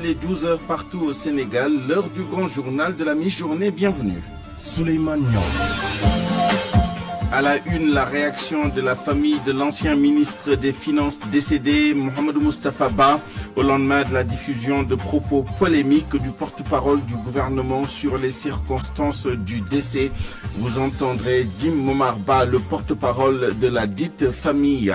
il est 12 h partout au Sénégal, l'heure du grand journal de la mi-journée, bienvenue. Souleymane Niang. À la une, la réaction de la famille de l'ancien ministre des Finances décédé, Mohamedou Moustapha Ba, au lendemain de la diffusion de propos polémiques du porte-parole du gouvernement sur les circonstances du décès. Vous entendrez Dim Momar Ba, le porte-parole de la dite famille.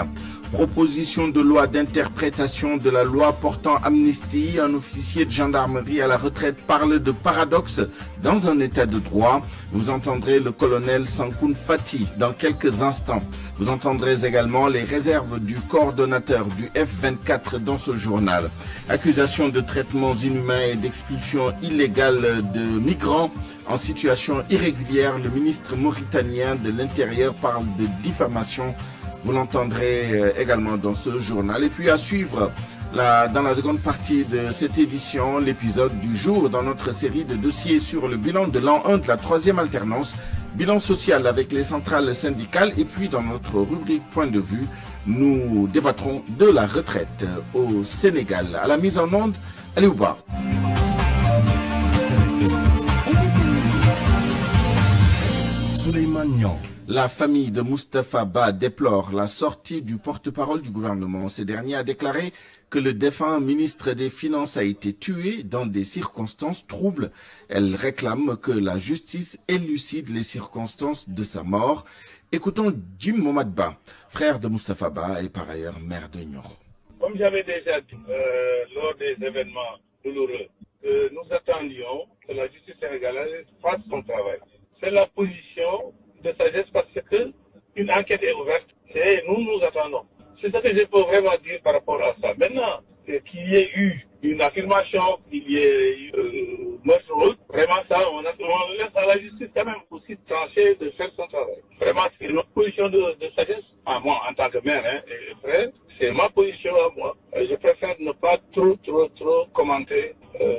Proposition de loi d'interprétation de la loi portant amnistie. Un officier de gendarmerie à la retraite parle de paradoxe dans un état de droit. Vous entendrez le colonel Sankoun Fati dans quelques instants. Vous entendrez également les réserves du coordonnateur du F24 dans ce journal. Accusation de traitements inhumains et d'expulsion illégale de migrants en situation irrégulière. Le ministre mauritanien de l'Intérieur parle de diffamation. Vous l'entendrez également dans ce journal. Et puis à suivre, dans la seconde partie de cette édition, l'épisode du jour dans notre série de dossiers sur le bilan de l'an 1 de la 3e alternance, bilan social avec les centrales syndicales. Et puis dans notre rubrique Point de vue, nous débattrons de la retraite au Sénégal. À la mise en onde, Aliouba. Souleymane Niang. La famille de Moustapha Ba déplore la sortie du porte-parole du gouvernement. Ce dernier a déclaré que le défunt ministre des Finances a été tué dans des circonstances troubles. Elle réclame que la justice élucide les circonstances de sa mort. Écoutons Jim Momad Ba, frère de Moustapha Ba et par ailleurs maire de Nioro. Comme j'avais déjà dit lors des événements douloureux, nous attendions que la justice sénégalaise fasse son travail. C'est la position de sagesse parce que une enquête est ouverte et nous attendons. C'est ce que je peux vraiment dire par rapport à ça. Maintenant, qu'il y ait eu une affirmation, qu'il y ait eu meurtre, vraiment ça, on laisse à la justice quand même aussi trancher de faire son travail. Vraiment, c'est notre position de sagesse. À moi, en tant que mère et frère, c'est ma position à moi. Je préfère ne pas trop commenter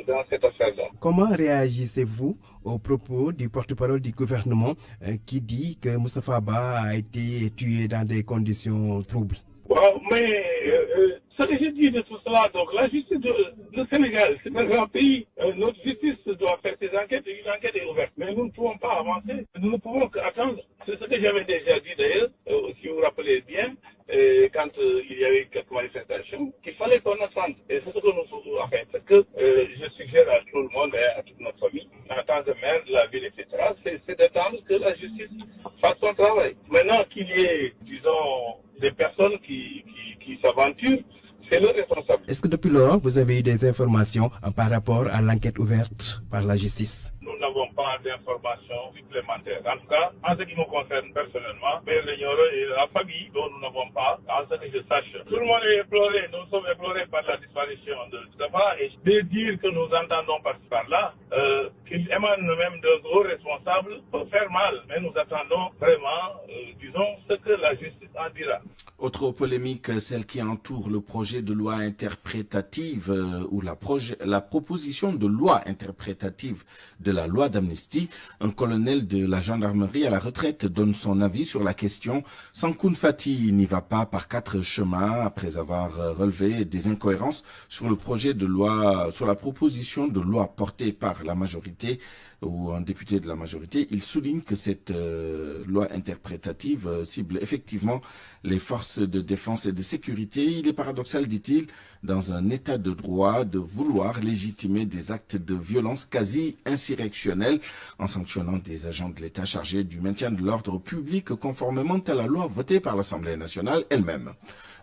dans cette affaire-là. Comment réagissez-vous aux propos du porte-parole du gouvernement qui dit que Moustapha Ba a été tué dans des conditions troubles? Bon, mais ce que je dis de tout cela, donc la justice du Sénégal, c'est un grand pays. Notre justice doit faire ses enquêtes et une enquête est ouverte. Mais nous ne pouvons pas avancer. Nous ne pouvons qu'attendre. C'est ce que j'avais déjà dit d'ailleurs, si vous vous rappelez bien, quand il y avait quelques manifestations, qu'il fallait qu'on attende. Et c'est ce que nous faisons en fait. Parce que je suggère à tout le monde, à toute notre famille, en tant que maire de la ville, etc., c'est d'attendre que la justice fasse son travail. Maintenant qu'il y ait, disons, des personnes qui s'aventurent, c'est leur responsable. Est-ce que depuis lors, vous avez eu des informations par rapport à l'enquête ouverte par la justice? Nous n'avons pas d'informations supplémentaires. En tout cas, en ce qui me concerne personnellement, mais et la famille dont nous n'avons pas, en ce que je sache. Tout le monde est éploré, nous sommes éplorés par la disparition de Moustapha et de dire que nous entendons par-là, qu'il émane même d'un gros responsable peut faire mal. Mais nous attendons vraiment, disons, ce que la justice en dira. Autre polémique, celle qui entoure le projet de loi interprétative ou la proposition de loi interprétative de la loi d'amnistie. Un colonel de la gendarmerie à la retraite donne son avis sur la question. Sankoun Fati n'y va pas par 4 chemins après avoir relevé des incohérences sur le projet de loi, sur la proposition de loi portée par la majorité ou un député de la majorité. Il souligne que cette loi interprétative cible effectivement les forces de défense et de sécurité. Il est paradoxal, dit-il, dans un état de droit, de vouloir légitimer des actes de violence quasi insurrectionnels en sanctionnant des agents de l'État chargés du maintien de l'ordre public conformément à la loi votée par l'Assemblée nationale elle-même.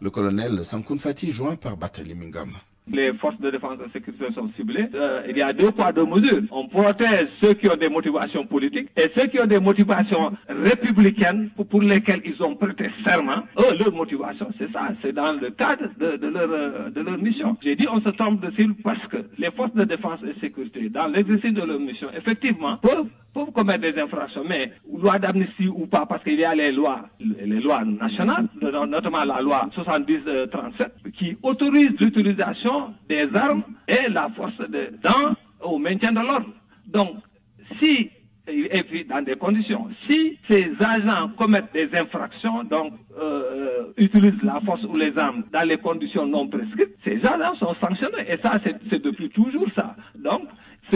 Le colonel Sankoun Fati, joint par Batali Mingam. Les forces de défense et de sécurité sont ciblées. Il y a 2 poids 2 mesures. On protège ceux qui ont des motivations politiques et ceux qui ont des motivations républicaines pour lesquelles ils ont prêté serment. Leur motivation, c'est ça. C'est dans le cadre de leur mission. J'ai dit on se trompe de cible parce que les forces de défense et de sécurité, dans l'exercice de leur mission, effectivement, peuvent commettre des infractions, mais loi d'amnistie ou pas, parce qu'il y a les lois nationales, notamment la loi 70-37, qui autorise l'utilisation des armes et la force au maintien de l'ordre. Donc, et puis dans des conditions, si ces agents commettent des infractions, donc utilisent la force ou les armes dans les conditions non prescrites, ces agents sont sanctionnés. Et ça, c'est depuis toujours.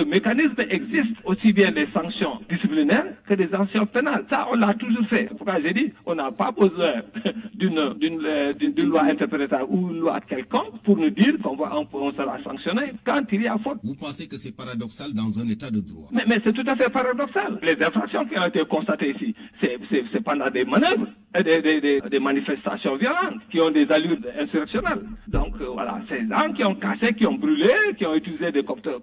mécanisme existe, aussi bien des sanctions disciplinaires que des sanctions pénales. Ça, on l'a toujours fait. C'est pourquoi j'ai dit, on n'a pas besoin d'une loi interprétative ou une loi quelconque pour nous dire qu'on sera sanctionné quand il y a faute. Vous pensez que c'est paradoxal dans un état de droit? Mais c'est tout à fait paradoxal. Les infractions qui ont été constatées ici, c'est pendant des manœuvres, des manifestations violentes qui ont des allures insurrectionnelles. Donc voilà, ces gens qui ont cassé, qui ont brûlé, qui ont utilisé des cocktails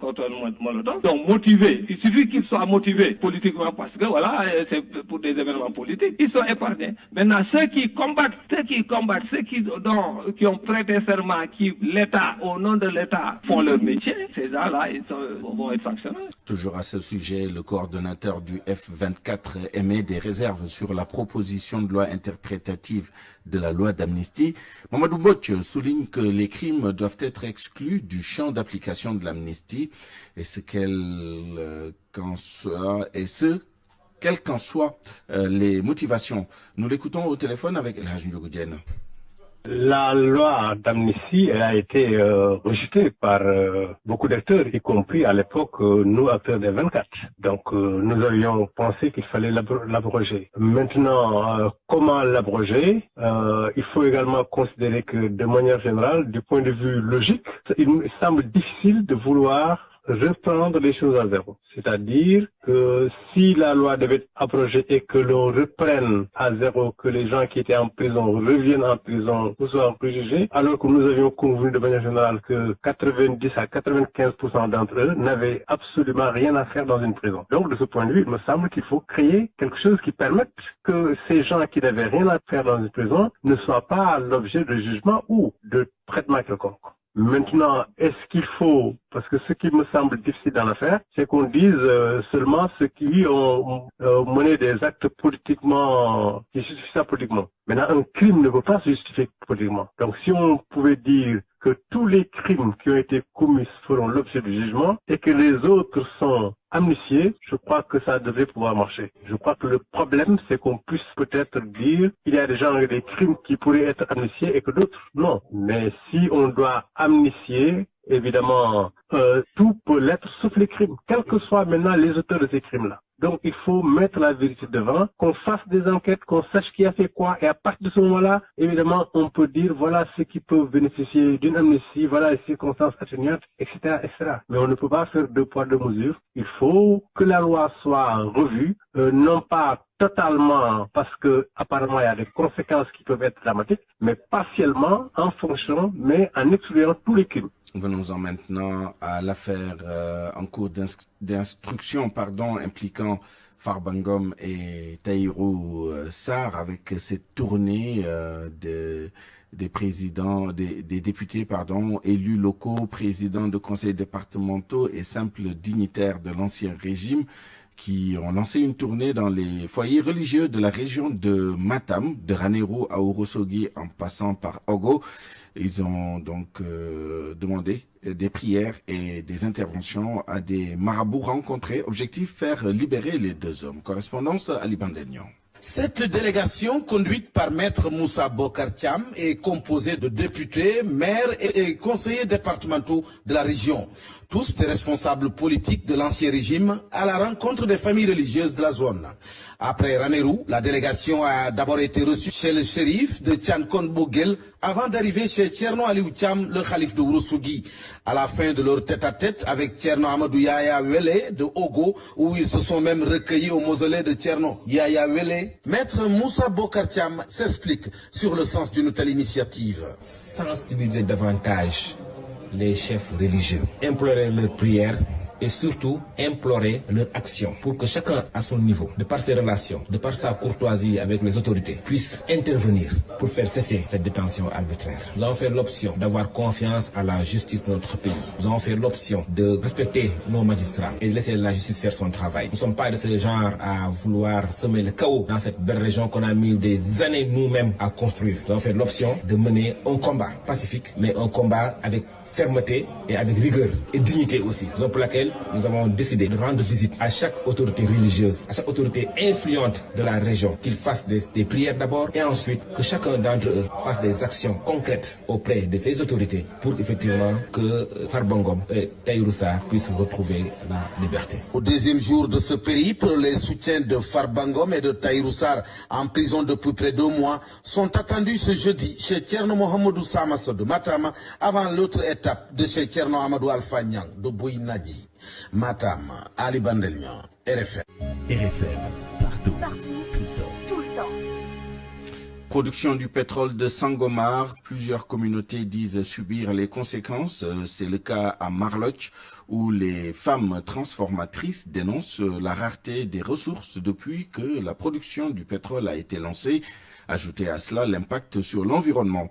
Molotov, sont motivés. Il suffit qu'ils soient motivés politiquement parce que voilà, c'est pour des événements politiques. Ils sont épargnés. Maintenant, ceux qui combattent, ceux qui ont prêté serment, qui l'État, au nom de l'État, font leur métier, ces gens-là, vont être sanctionnés. Toujours à ce sujet, le coordonnateur du F24 émet des réserves sur la proposition de loi interprétative de la loi d'amnistie. Mamadou Botch souligne que les crimes doivent être exclus du champ d'application de l'amnistie et quelles qu'en soient les motivations. Nous l'écoutons au téléphone avec El Hadj Ndiogou Diène. La loi d'amnistie a été rejetée par beaucoup d'acteurs, y compris à l'époque nous acteurs des 24. Donc nous avions pensé qu'il fallait l'abroger. Maintenant, comment l'abroger? Il faut également considérer que de manière générale, du point de vue logique, il me semble difficile de vouloir reprendre les choses à zéro. C'est-à-dire que si la loi devait être abrogée et que l'on reprenne à zéro, que les gens qui étaient en prison reviennent en prison ou soient préjugés, alors que nous avions convenu de manière générale que 90 à 95% d'entre eux n'avaient absolument rien à faire dans une prison. Donc de ce point de vue, il me semble qu'il faut créer quelque chose qui permette que ces gens qui n'avaient rien à faire dans une prison ne soient pas l'objet de jugement ou de traitement quelconque. Maintenant, est-ce qu'il faut, parce que ce qui me semble difficile dans l'affaire, c'est qu'on dise seulement ceux qui ont mené des actes politiquement, qui justifient ça politiquement. Maintenant, un crime ne peut pas se justifier politiquement. Donc si on pouvait dire que tous les crimes qui ont été commis feront l'objet du jugement et que les autres sont amnistiés, je crois que ça devrait pouvoir marcher. Je crois que le problème, c'est qu'on puisse peut-être dire qu'il y a des gens avec des crimes qui pourraient être amnistiés et que d'autres non. Mais si on doit amnistier, évidemment, tout peut l'être sauf les crimes, quels que soient maintenant les auteurs de ces crimes-là. Donc il faut mettre la vérité devant, qu'on fasse des enquêtes, qu'on sache qui a fait quoi, et à partir de ce moment-là, évidemment, on peut dire voilà ceux qui peuvent bénéficier d'une amnistie, voilà les circonstances atténuantes, etc., etc. Mais on ne peut pas faire deux poids, deux mesures. Il faut que la loi soit revue, non pas totalement parce que apparemment il y a des conséquences qui peuvent être dramatiques, mais partiellement en fonction, mais en excluant tous les crimes. Venons-en maintenant à l'affaire en cours d'instruction, impliquant Farba Ngom et Tahirou Sarr, avec cette tournée des présidents, des députés, élus locaux, présidents de conseils départementaux et simples dignitaires de l'ancien régime, qui ont lancé une tournée dans les foyers religieux de la région de Matam, de Ranérou à Ourossogui en passant par Ogo. Ils ont donc demandé des prières et des interventions à des marabouts rencontrés. Objectif, faire libérer les deux hommes. Correspondance à Ali Bandegnon. Cette délégation, conduite par Maître Moussa Bokar Thiam, est composée de députés, maires et conseillers départementaux de la région. Tous des responsables politiques de l'ancien régime à la rencontre des familles religieuses de la zone. Après Ranérou, la délégation a d'abord été reçue chez le shérif de Tiankon Bogel avant d'arriver chez Tcherno Aliou Thiam, le calife de Ourossogui. À la fin de leur tête-à-tête avec Tcherno Amadou Yaya Wele de Ogo, où ils se sont même recueillis au mausolée de Tcherno Yaya Wele, Maître Moussa Bokar Thiam s'explique sur le sens d'une telle initiative. Sensibiliser davantage les chefs religieux, implorer leurs prières et surtout implorer leur action pour que chacun à son niveau, de par ses relations, de par sa courtoisie avec les autorités, puisse intervenir pour faire cesser cette détention arbitraire. Nous avons fait l'option d'avoir confiance à la justice de notre pays. Nous avons fait l'option de respecter nos magistrats et de laisser la justice faire son travail. Nous ne sommes pas de ce genre à vouloir semer le chaos dans cette belle région qu'on a mis des années nous-mêmes à construire. Nous avons fait l'option de mener un combat pacifique, mais un combat avec fermeté et avec rigueur et dignité aussi. C'est pour laquelle nous avons décidé de rendre visite à chaque autorité religieuse, à chaque autorité influente de la région, qu'ils fassent des prières d'abord et ensuite que chacun d'entre eux fasse des actions concrètes auprès de ces autorités pour effectivement que Farba Ngom et Tahirou Sarr puissent retrouver la liberté. Au deuxième jour de ce périple, les soutiens de Farba Ngom et de Tahirou Sarr en prison depuis près de 2 mois sont attendus ce jeudi chez Thierno Mohamedou Samasso de Matam avant l'autre étape de chez Thierno Amadou Alpha Niang de Bouyinadji. Matam, Ali Bandelian, RFM. RFM, partout, tout le temps. Production du pétrole de Sangomar, plusieurs communautés disent subir les conséquences. C'est le cas à Marloch où les femmes transformatrices dénoncent la rareté des ressources depuis que la production du pétrole a été lancée. Ajoutez à cela l'impact sur l'environnement.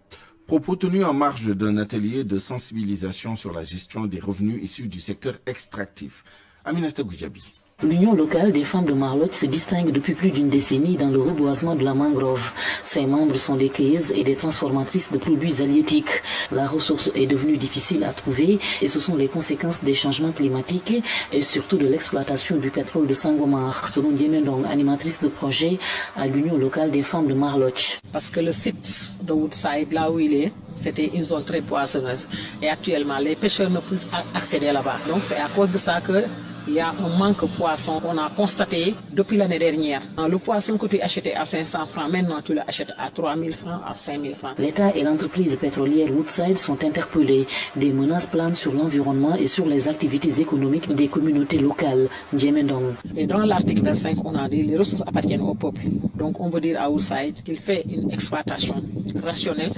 Propos tenus en marge d'un atelier de sensibilisation sur la gestion des revenus issus du secteur extractif. Aminata Goudiaby. L'Union locale des femmes de Marloch se distingue depuis plus d'une décennie dans le reboisement de la mangrove. Ses membres sont des cueilleuses et des transformatrices de produits halieutiques. La ressource est devenue difficile à trouver et ce sont les conséquences des changements climatiques et surtout de l'exploitation du pétrole de Sangomar, selon Diemendong, animatrice de projet à l'Union locale des femmes de Marloch. Parce que le site de Woodside, là où il est, c'était une zone très poissonneuse. Et actuellement, les pêcheurs ne peuvent accéder là-bas. Donc c'est à cause de ça que il y a un manque de poisson qu'on a constaté depuis l'année dernière. Le poisson que tu achetais à 500 francs, maintenant tu l'achètes à 3000 francs, à 5000 francs. L'État et l'entreprise pétrolière Woodside sont interpellés. Des menaces planent sur l'environnement et sur les activités économiques des communautés locales. Diemendong. Et dans l'article 25, on a dit que les ressources appartiennent au peuple. Donc on veut dire à Woodside qu'il fait une exploitation rationnelle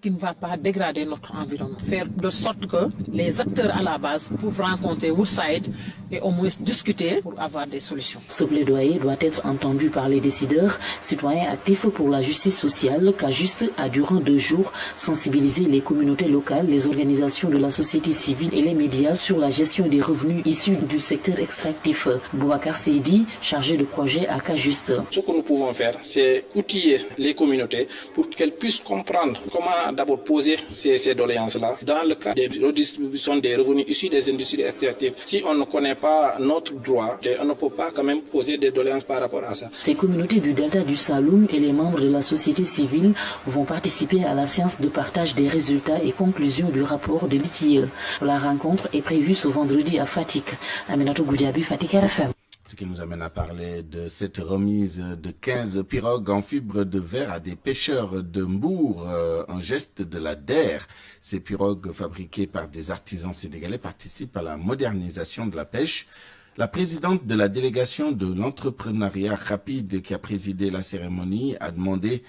qui ne va pas dégrader notre environnement. Faire de sorte que les acteurs à la base peuvent rencontrer Woodside et au moins discuter pour avoir des solutions. Ce plaidoyer doit être entendu par les décideurs, citoyens actifs pour la justice sociale, Cajuste a durant 2 jours sensibilisé les communautés locales, les organisations de la société civile et les médias sur la gestion des revenus issus du secteur extractif. Boubacar Seydi, chargé de projet à Cajuste. Ce que nous pouvons faire, c'est outiller les communautés pour qu'elles puissent comprendre comment d'abord poser ces doléances-là dans le cadre de redistribution des revenus issus des industries extractives. Si on ne connaît pas notre droit, on ne peut pas quand même poser des doléances par rapport à ça. Ces communautés du delta du Saloum et les membres de la société civile vont participer à la séance de partage des résultats et conclusions du rapport de l'ITIE. La rencontre est prévue ce vendredi à Fatick. Aminatou Goudiaby, Fatick RFM. Ce qui nous amène à parler de cette remise de 15 pirogues en fibre de verre à des pêcheurs de Mbour, un geste de la DER. Ces pirogues fabriquées par des artisans sénégalais participent à la modernisation de la pêche. La présidente de la délégation de l'entrepreneuriat rapide qui a présidé la cérémonie a demandé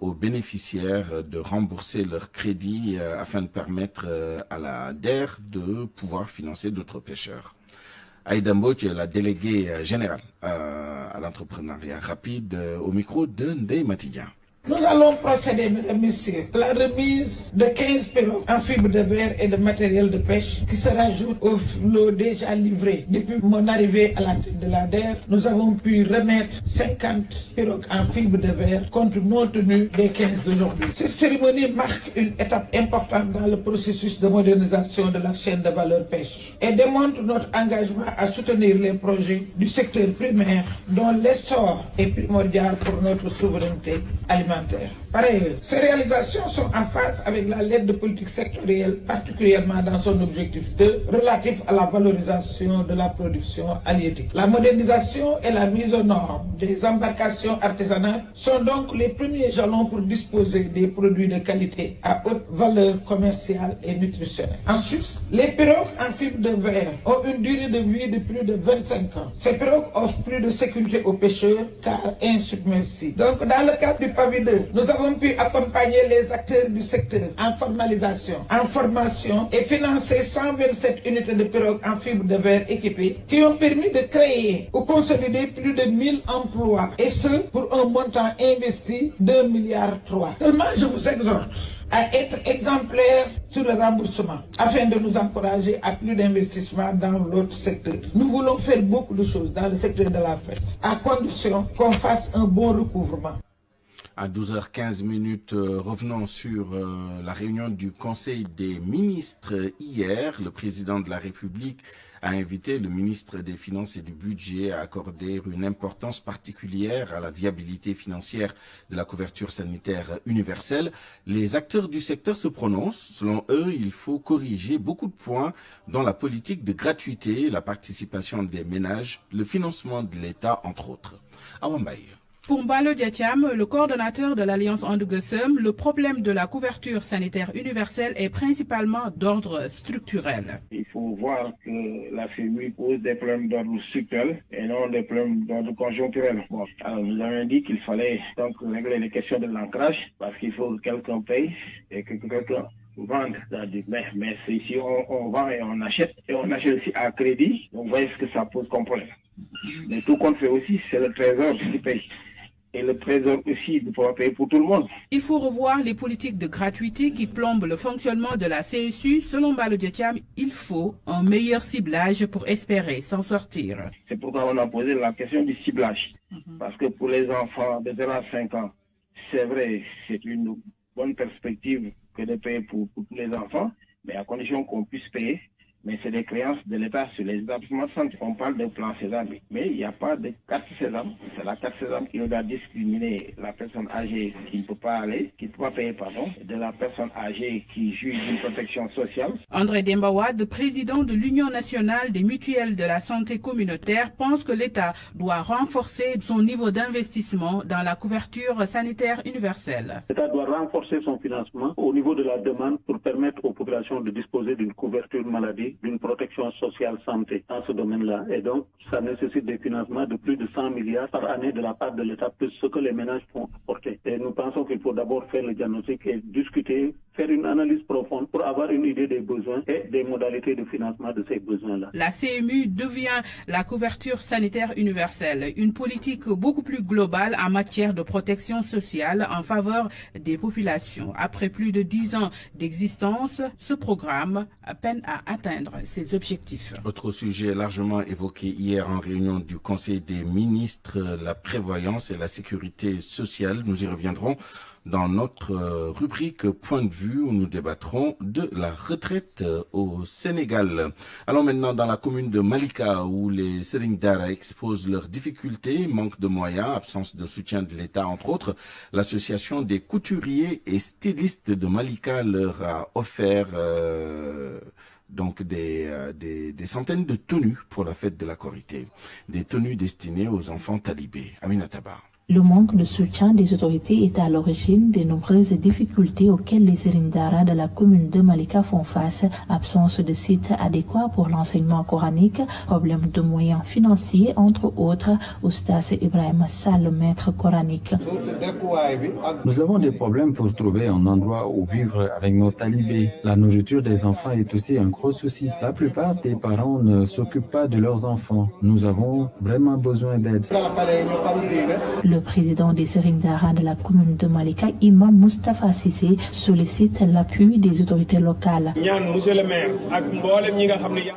aux bénéficiaires de rembourser leur crédit afin de permettre à la DER de pouvoir financer d'autres pêcheurs. Aïda Mbodj, la déléguée générale à l'entrepreneuriat rapide, au micro de Ndeye Matignan. Nous allons procéder, mesdames et messieurs, à la remise de 15 pirogues en fibre de verre et de matériel de pêche qui se rajoutent au lot déjà livré. Depuis mon arrivée à la tête de la DER, nous avons pu remettre 50 pirogues en fibre de verre contre non tenu des 15 d'aujourd'hui. Cette cérémonie marque une étape importante dans le processus de modernisation de la chaîne de valeur pêche et démontre notre engagement à soutenir les projets du secteur primaire dont l'essor est primordial pour notre souveraineté alimentaire. Par ailleurs, ces réalisations sont en phase avec la lettre de politique sectorielle, particulièrement dans son objectif 2, relatif à la valorisation de la production halieutique. La modernisation et la mise aux normes des embarcations artisanales sont donc les premiers jalons pour disposer des produits de qualité à haute valeur commerciale et nutritionnelle. Ensuite, les pirogues en fibre de verre ont une durée de vie de plus de 25 ans. Ces pirogues offrent plus de sécurité aux pêcheurs car insubmersibles. Donc, dans le cadre du pavillon, nous avons pu accompagner les acteurs du secteur en formalisation, en formation et financer 127 unités de pirogues en fibre de verre équipées qui ont permis de créer ou consolider plus de 1000 emplois et ce pour un montant investi d'1,3 milliard. Seulement, je vous exhorte à être exemplaire sur le remboursement afin de nous encourager à plus d'investissements dans l'autre secteur. Nous voulons faire beaucoup de choses dans le secteur de la pêche à condition qu'on fasse un bon recouvrement. À 12h15, revenons sur la réunion du Conseil des ministres. Hier, le président de la République a invité le ministre des Finances et du Budget à accorder une importance particulière à la viabilité financière de la couverture sanitaire universelle. Les acteurs du secteur se prononcent. Selon eux, il faut corriger beaucoup de points dans la politique de gratuité, la participation des ménages, le financement de l'État, entre autres. Awambaye. Pour Mbalo Diatiam, le coordonnateur de l'Alliance Andugesem, le problème de la couverture sanitaire universelle est principalement d'ordre structurel. Il faut voir que la FMI pose des problèmes d'ordre structurel et non des problèmes d'ordre conjoncturel. Bon, alors nous avons dit qu'il fallait donc régler les questions de l'ancrage parce qu'il faut que quelqu'un paye et que quelqu'un vende. Mais si on vend et on achète aussi à crédit, donc vous voyez ce que ça pose comme problème. Mais tout compte fait aussi, c'est le trésor qui paye. Et le trésor aussi de pouvoir payer pour tout le monde. Il faut revoir les politiques de gratuité qui plombent le fonctionnement de la CSU. Selon Mbalo Diatiam, il faut un meilleur ciblage pour espérer s'en sortir. C'est pourquoi on a posé la question du ciblage. Parce que pour les enfants de 0 à 5 ans, c'est vrai, c'est une bonne perspective que de payer pour tous les enfants, mais à condition qu'on puisse payer. Mais c'est des créances de l'État sur les établissements de santé. On parle de plan Sésame, mais il n'y a pas de carte Sésame. C'est la carte Sésame qui doit discriminer la personne âgée qui ne peut pas aller, qui ne peut pas payer, de la personne âgée qui jouit d'une protection sociale. André Dembawad, président de l'Union nationale des mutuelles de la santé communautaire, pense que l'État doit renforcer son niveau d'investissement dans la couverture sanitaire universelle. L'État doit renforcer son financement au niveau de la demande pour permettre aux populations de disposer d'une couverture maladie, d'une protection sociale santé dans ce domaine-là. Et donc, ça nécessite des financements de plus de 100 milliards par année de la part de l'État, plus ce que les ménages font apporter. Et nous pensons qu'il faut d'abord faire le diagnostic et discuter, faire une analyse profonde pour avoir une idée des besoins et des modalités de financement de ces besoins-là. La CMU devient la couverture sanitaire universelle, une politique beaucoup plus globale en matière de protection sociale en faveur des populations. Après plus de 10 ans d'existence, ce programme peine à atteindre ses objectifs. Autre sujet largement évoqué hier en réunion du Conseil des ministres, la prévoyance et la sécurité sociale. Nous y reviendrons dans notre rubrique Point de vue où nous débattrons de la retraite au Sénégal. Allons maintenant dans la commune de Malika où les Serigne Dara exposent leurs difficultés, manque de moyens, absence de soutien de l'État entre autres. L'association des couturiers et stylistes de Malika leur a offert donc des centaines de tenues pour la fête de la Korité, des tenues destinées aux enfants talibés. Aminata Ba. Le manque de soutien des autorités est à l'origine des nombreuses difficultés auxquelles les Serigne Dara de la commune de Malika font face. Absence de sites adéquats pour l'enseignement coranique, problème de moyens financiers, entre autres. Oustaz Ibrahim Sall, maître coranique. Nous avons des problèmes pour trouver un endroit où vivre avec nos talibés. La nourriture des enfants est aussi un gros souci. La plupart des parents ne s'occupent pas de leurs enfants. Nous avons vraiment besoin d'aide. Le président des Serigne Dara de la commune de Malika, Imam Moustapha Sissé, sollicite l'appui des autorités locales. Je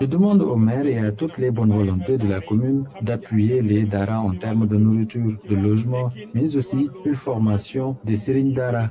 demande au maire et à toutes les bonnes volontés de la commune d'appuyer les Dara en termes de nourriture, de logement, mais aussi une formation des Serigne Dara.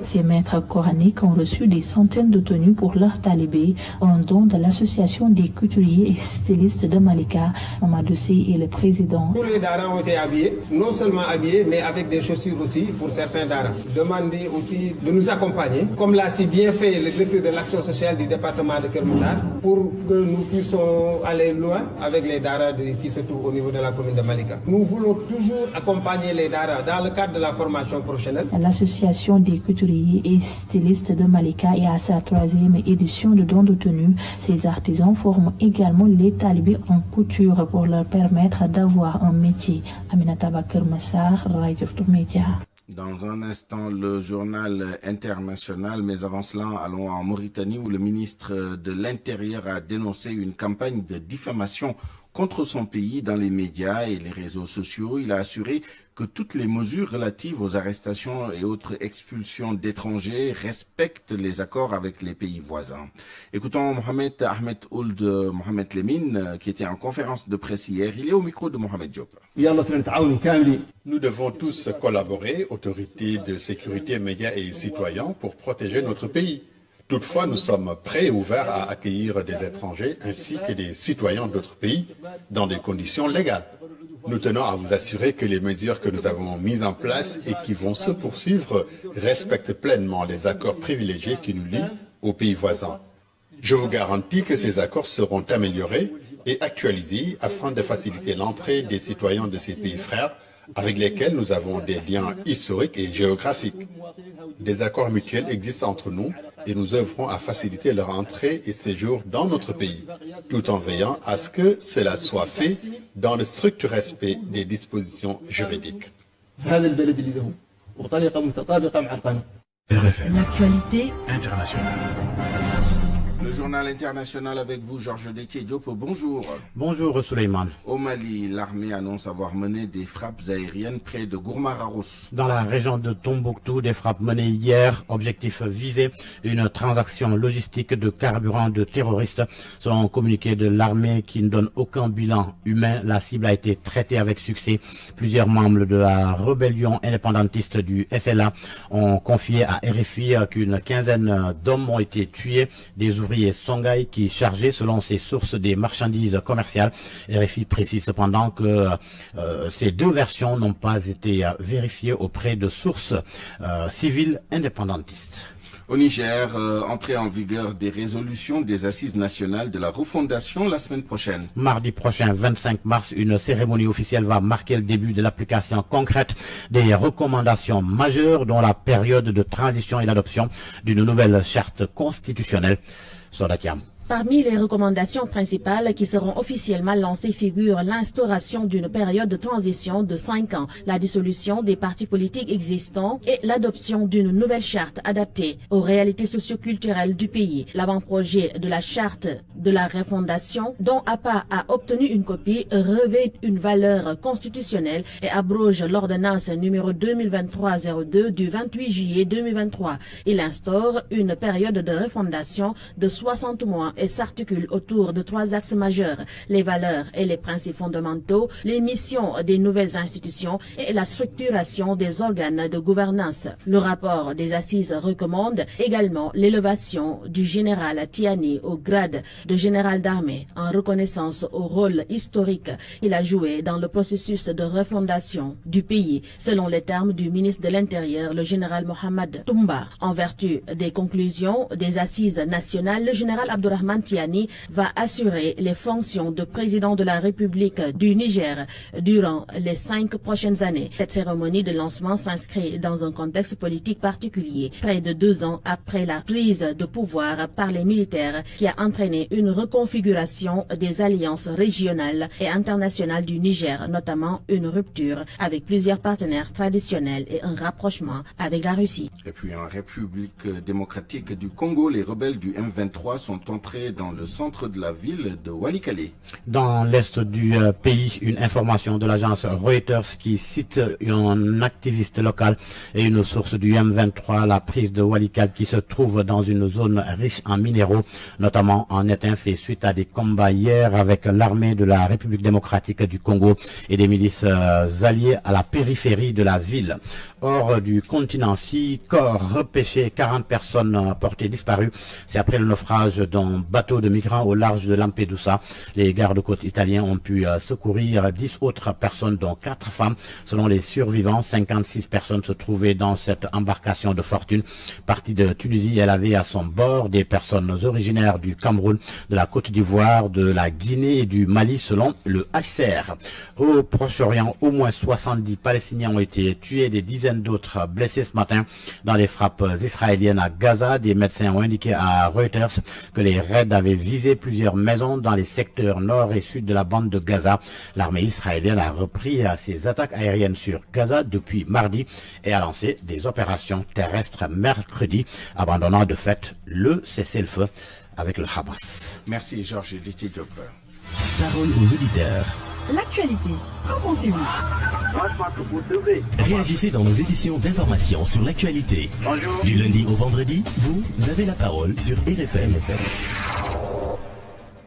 Ces maîtres coraniques ont reçu des centaines de tenues pour leurs talibés, un don de l'association des couturiers et stylistes de Malika. Mamadou Sey est le président. Tous les Dara ont été habillés, non seulement habillés, mais avec des chaussures aussi pour certains Dara. Demandez aussi de nous accompagner, comme l'a si bien fait le directeur de l'action sociale du département de Kermoussar, pour que nous puissions aller loin avec les Dara qui se trouvent au niveau de la commune de Malika. Nous voulons toujours accompagner les Dara dans le cadre de la formation professionnelle. L'association des couturiers et stylistes de Malika est à sa 3e édition de don de tenue. Ces artisans forment également les talibés en couture pour leur permettre d'avoir un métier. Aminata Bakar Massar, Radio Média. Dans un instant, le journal international, mais avant cela, allons en Mauritanie où le ministre de l'Intérieur a dénoncé une campagne de diffamation contre son pays dans les médias et les réseaux sociaux. Il a assuré que toutes les mesures relatives aux arrestations et autres expulsions d'étrangers respectent les accords avec les pays voisins. Écoutons Mohamed Ahmed Ould Mohamed Lemine, qui était en conférence de presse hier. Il est au micro de Mohamed Diop. Nous devons tous collaborer, autorités de sécurité, médias et citoyens, pour protéger notre pays. Toutefois, nous sommes prêts et ouverts à accueillir des étrangers ainsi que des citoyens d'autres pays dans des conditions légales. Nous tenons à vous assurer que les mesures que nous avons mises en place et qui vont se poursuivre respectent pleinement les accords privilégiés qui nous lient aux pays voisins. Je vous garantis que ces accords seront améliorés et actualisés afin de faciliter l'entrée des citoyens de ces pays frères avec lesquels nous avons des liens historiques et géographiques. Des accords mutuels existent entre nous et nous œuvrons à faciliter leur entrée et séjour dans notre pays, tout en veillant à ce que cela soit fait dans le strict respect des dispositions juridiques. L'actualité internationale. Le journal international avec vous, Georges Détié Diop. Bonjour. Bonjour, Souleymane. Au Mali, l'armée annonce avoir mené des frappes aériennes près de Gourmararos. Dans la région de Tombouctou, des frappes menées hier, objectif visé, une transaction logistique de carburant de terroristes. Selon un communiqué de l'armée qui ne donne aucun bilan humain, la cible a été traitée avec succès. Plusieurs membres de la rébellion indépendantiste du FLA ont confié à RFI qu'une quinzaine d'hommes ont été tués, des ouvriers Songhai qui chargeaient selon ses sources des marchandises commerciales. RFI précise cependant que ces deux versions n'ont pas été vérifiées auprès de sources civiles indépendantistes. Au Niger, entrée en vigueur des résolutions des assises nationales de la refondation la semaine prochaine. Mardi prochain, 25 mars, une cérémonie officielle va marquer le début de l'application concrète des recommandations majeures dont la période de transition et l'adoption d'une nouvelle charte constitutionnelle. Sodatiam. Parmi les recommandations principales qui seront officiellement lancées figure l'instauration d'une période de transition de 5 ans, la dissolution des partis politiques existants et l'adoption d'une nouvelle charte adaptée aux réalités socioculturelles du pays. L'avant-projet de la charte de la refondation, dont APA a obtenu une copie, revêt une valeur constitutionnelle et abroge l'ordonnance numéro 2023-02 du 28 juillet 2023. Il instaure une période de refondation de 60 mois et s'articule autour de 3 axes majeurs: les valeurs et les principes fondamentaux, les missions des nouvelles institutions et la structuration des organes de gouvernance. Le rapport des assises recommande également l'élévation du général Tiani au grade de général d'armée en reconnaissance au rôle historique qu'il a joué dans le processus de refondation du pays, selon les termes du ministre de l'Intérieur, le général Mohamed Toumba. En vertu des conclusions des assises nationales, le général Abdourahmane Tiani va assurer les fonctions de président de la République du Niger durant les 5 prochaines années. Cette cérémonie de lancement s'inscrit dans un contexte politique particulier, près de 2 ans après la prise de pouvoir par les militaires qui a entraîné une reconfiguration des alliances régionales et internationales du Niger, notamment une rupture avec plusieurs partenaires traditionnels et un rapprochement avec la Russie. Et puis en République démocratique du Congo, les rebelles du M23 sont entrés dans le centre de la ville de Walikale. Dans l'est du pays, une information de l'agence Reuters qui cite un activiste local et une source du M23, la prise de Walikale qui se trouve dans une zone riche en minéraux, notamment en étain, fait suite à des combats hier avec l'armée de la République démocratique du Congo et des milices alliées à la périphérie de la ville. Hors du continent, 6 corps repêchés, 40 personnes portées disparues. C'est après le naufrage d'un bateau de migrants au large de Lampedusa. Les gardes-côtes italiens ont pu secourir 10 autres personnes, dont 4 femmes. Selon les survivants, 56 personnes se trouvaient dans cette embarcation de fortune. Partie de Tunisie, elle avait à son bord des personnes originaires du Cameroun, de la Côte d'Ivoire, de la Guinée et du Mali, selon le HCR. Au Proche-Orient, au moins 70 Palestiniens ont été tués, des dizaines d'autres blessés ce matin dans les frappes israéliennes à Gaza. Des médecins ont indiqué à Reuters que les raids avaient visé plusieurs maisons dans les secteurs nord et sud de la bande de Gaza. L'armée israélienne a repris ses attaques aériennes sur Gaza depuis mardi et a lancé des opérations terrestres mercredi, abandonnant de fait le cessez-le-feu avec le Hamas. Merci Georges Détié Diop. Parole aux auditeurs. L'actualité, qu'en pensez-vous? Moi, je pense que vous devez. Réagissez dans nos éditions d'information sur l'actualité. Bonjour. Du lundi au vendredi, vous avez la parole sur RFM.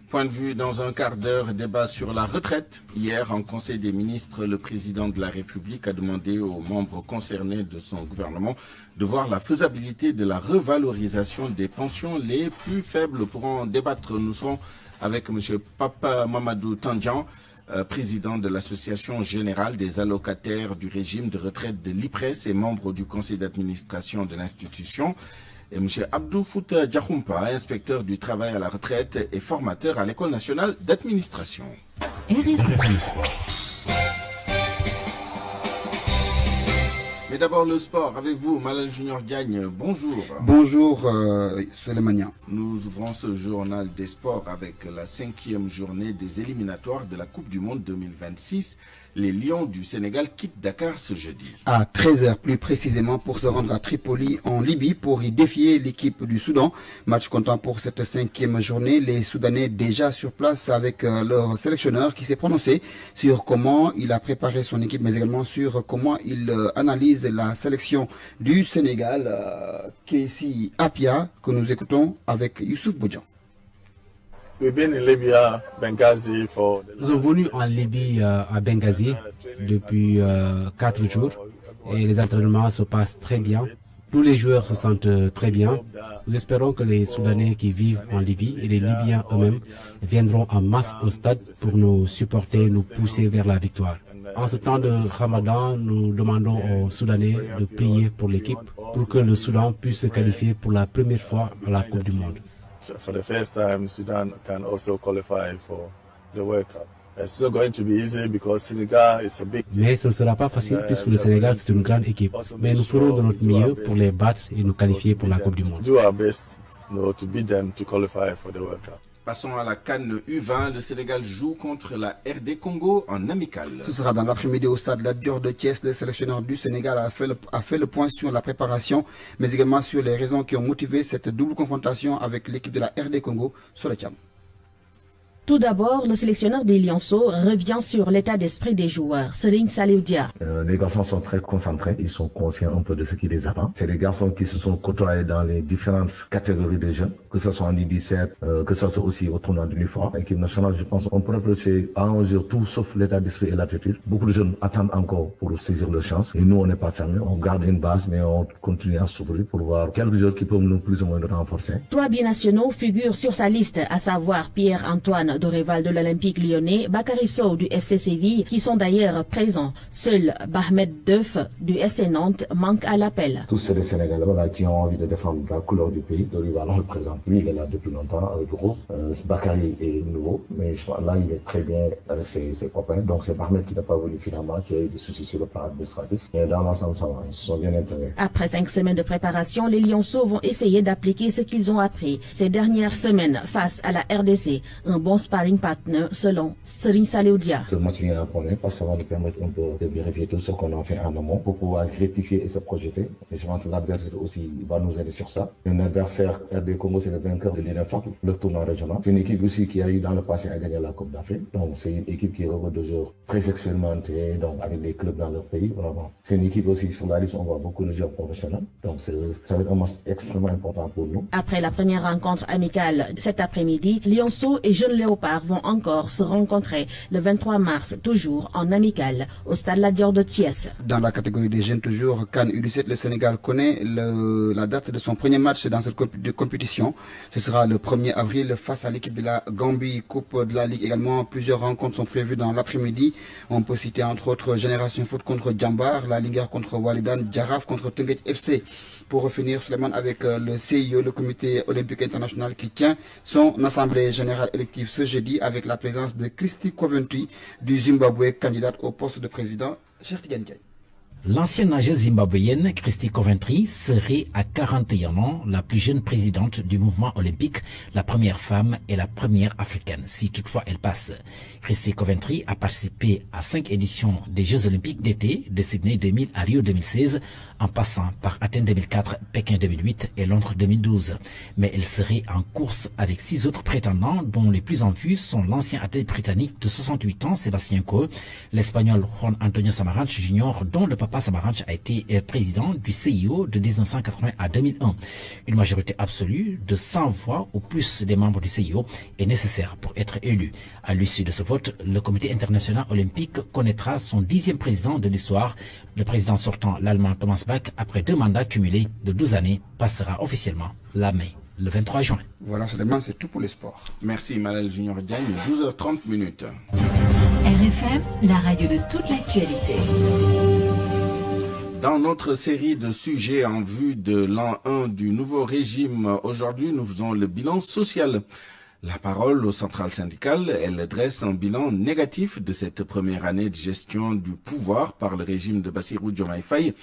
Point de vue dans un quart d'heure, débat sur la retraite. Hier, en Conseil des ministres, le président de la République a demandé aux membres concernés de son gouvernement de voir la faisabilité de la revalorisation des pensions les plus faibles. Pour en débattre, nous serons avec M. Papa Mamadou Tandjan, président de l'Association générale des allocataires du régime de retraite de l'IPRES et membre du conseil d'administration de l'institution. Et M. Abdou Fouta Djahoumpa, inspecteur du travail à la retraite et formateur à l'École nationale d'administration. Mais d'abord le sport, avec vous, Malal Junior Diagne, bonjour. Bonjour, Souleymania. Nous ouvrons ce journal des sports avec la 5e journée des éliminatoires de la Coupe du Monde 2026. Les Lions du Sénégal quittent Dakar ce jeudi. À 13h plus précisément pour se rendre à Tripoli en Libye pour y défier l'équipe du Soudan. Match comptant pour cette 5e journée. Les Soudanais déjà sur place avec leur sélectionneur qui s'est prononcé sur comment il a préparé son équipe mais également sur comment il analyse la sélection du Sénégal. Kessi Apia que nous écoutons avec Youssouf Boudjan. Nous sommes venus en Libye à Benghazi depuis 4 jours et les entraînements se passent très bien. Tous les joueurs se sentent très bien. Nous espérons que les Soudanais qui vivent en Libye et les Libyens eux-mêmes viendront en masse au stade pour nous supporter, nous pousser vers la victoire. En ce temps de Ramadan, nous demandons aux Soudanais de prier pour l'équipe pour que le Soudan puisse se qualifier pour la première fois à la Coupe du Monde. For the first time, Sudan can also qualify for the World Cup. It's not going to be easy because Senegal is a big team. Mais ce ne sera pas facile puisque le Sénégal c'est une grande équipe. Mais nous ferons de notre mieux pour les battre et nous qualifier pour la Coupe du Monde. Do our best, to beat them to qualify for the World Cup. Passons à la CAN U20. Le Sénégal joue contre la RD Congo en amical. Ce sera dans l'après-midi au stade Lat Dior de Thiès. Le sélectionneur du Sénégal a fait le point sur la préparation, mais également sur les raisons qui ont motivé cette double confrontation avec l'équipe de la RD Congo sur le Tcham. Tout d'abord, le sélectionneur des Lionceaux revient sur l'état d'esprit des joueurs. Serigne Saliou Dia. Les garçons sont très concentrés, ils sont conscients un peu de ce qui les attend. C'est des garçons qui se sont côtoyés dans les différentes catégories de jeunes, que ce soit en U17, que ce soit aussi au tournoi de l'UFOA. L'équipe nationale, je pense, on pourrait apprécier à un jour tout sauf l'état d'esprit et l'attitude. Beaucoup de jeunes attendent encore pour saisir leur chance. Et nous, on n'est pas fermés, on garde une base, mais on continue à s'ouvrir pour voir quelques joueurs qui peuvent nous plus ou moins nous renforcer. 3 binationaux figurent sur sa liste, à savoir Pierre-Antoine Doréval de l'Olympique lyonnais, Bakary Sow du FC Séville, qui sont d'ailleurs présents. Seul Bahmed Deuf du FC Nantes manque à l'appel. Tous ces Sénégalais voilà, qui ont envie de défendre la couleur du pays. Doréval, on le présente. Lui, il est là depuis longtemps avec Rose. Bakary est nouveau, mais là, il est très bien avec ses copains. Donc c'est Bahmed qui n'a pas voulu finalement, qui a eu des soucis sur le plan administratif. Mais dans l'ensemble, ça va. Ils se sont bien intégrés. Après 5 semaines de préparation, les Lionceaux vont essayer d'appliquer ce qu'ils ont appris ces dernières semaines face à la RDC. Un bon sparring partner selon Serigne Saliou Dia. Ce match vient à prendre parce que ça va nous permettre un peu de vérifier tout ce qu'on a fait en amont pour pouvoir rectifier et se projeter. Et je pense que l'adversaire aussi va nous aider sur ça. Un adversaire RD Congo, c'est le vainqueur de l'INEFAC, le tournoi régional. C'est une équipe aussi qui a eu dans le passé à gagner la Coupe d'Afrique. Donc c'est une équipe qui regroupe de joueurs très expérimentés, donc avec des clubs dans leur pays. Vraiment. C'est une équipe aussi sur la liste, on voit beaucoup de joueurs professionnels. Donc ça va être un match extrêmement important pour nous. Après la première rencontre amicale cet après-midi, Lionceaux et Jeunes Léopards vont encore se rencontrer le 23 mars, toujours en amical, au stade Lat Dior de Thiès. Dans la catégorie des jeunes, toujours CAN U17, le Sénégal connaît la date de son premier match dans cette compétition. Ce sera le 1er avril face à l'équipe de la Gambie, Coupe de la Ligue également. Plusieurs rencontres sont prévues dans l'après-midi. On peut citer entre autres Génération Foot contre Djambar, la Linguère contre Walidan, Djaraf contre Teungueth FC. Pour finir, Suleiman, avec le CIO, le Comité Olympique International, qui tient son assemblée générale élective ce jeudi avec la présence de Christy Coventry du Zimbabwe, candidate au poste de président. Cher Tidiane Diaye. L'ancienne nageuse zimbabwéenne Christy Coventry serait à 41 ans la plus jeune présidente du mouvement olympique, la première femme et la première africaine, si toutefois elle passe. Christy Coventry a participé à 5 éditions des Jeux olympiques d'été de Sydney 2000 à Rio 2016, en passant par Athènes 2004, Pékin 2008 et Londres 2012. Mais elle serait en course avec 6 autres prétendants, dont les plus en vue sont l'ancien athlète britannique de 68 ans, Sébastien Coe, l'espagnol Juan Antonio Samaranch Jr., dont le papa Samaranch a été président du CIO de 1980 à 2001. Une majorité absolue de 100 voix ou plus des membres du CIO est nécessaire pour être élu. À l'issue de ce vote, le Comité international olympique connaîtra son 10e président de l'histoire. Le président sortant, l'Allemand Thomas Bach, après 2 mandats cumulés de 12 années, passera officiellement la main le 23 juin. Voilà, Suleiman, c'est tout pour les sports. Merci Malal Junior Diagne, 12h30 minutes. RFM, la radio de toute l'actualité. Dans notre série de sujets en vue de l'an 1 du nouveau régime, aujourd'hui nous faisons le bilan social. La parole aux centrales syndicales, elle dresse un bilan négatif de cette première année de gestion du pouvoir par le régime de Bassirou Diomaye Faye.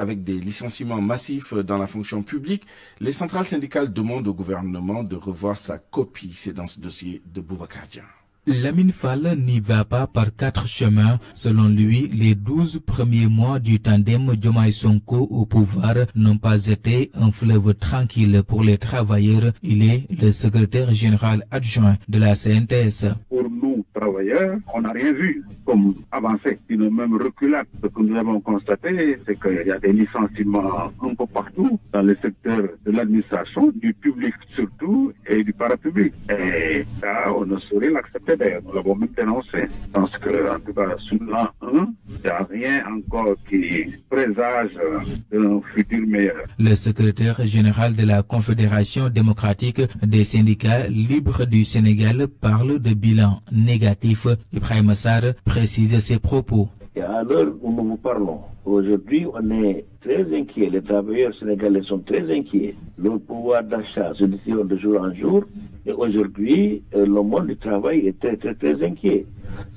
Avec des licenciements massifs dans la fonction publique, les centrales syndicales demandent au gouvernement de revoir sa copie. C'est dans ce dossier de Boubacar Dia. Lamine Fall n'y va pas par 4 chemins. Selon lui, les 12 premiers mois du tandem Diomaye Sonko au pouvoir n'ont pas été un fleuve tranquille pour les travailleurs. Il est le secrétaire général adjoint de la CNTS. Pour nous, travailleurs, on n'a rien vu comme avancée, une même reculade. Ce que nous avons constaté, c'est qu'il y a des licenciements un peu partout, dans le secteur de l'administration, du public surtout, et du parapublic. Et ça, on ne saurait l'accepter d'ailleurs. Nous l'avons même dénoncé. Je pense que, en tout cas, sur l'an 1, il n'y a rien encore qui présage d'un futur meilleur. Le secrétaire général de la Confédération démocratique des syndicats libres du Sénégal parle de bilan négatif. Ibrahim Sarr précise ses propos. Et à l'heure où nous vous parlons, aujourd'hui, on est très inquiets. Les travailleurs sénégalais sont très inquiets. Le pouvoir d'achat se détériore de jour en jour. Et aujourd'hui, le monde du travail est très, très, très inquiet.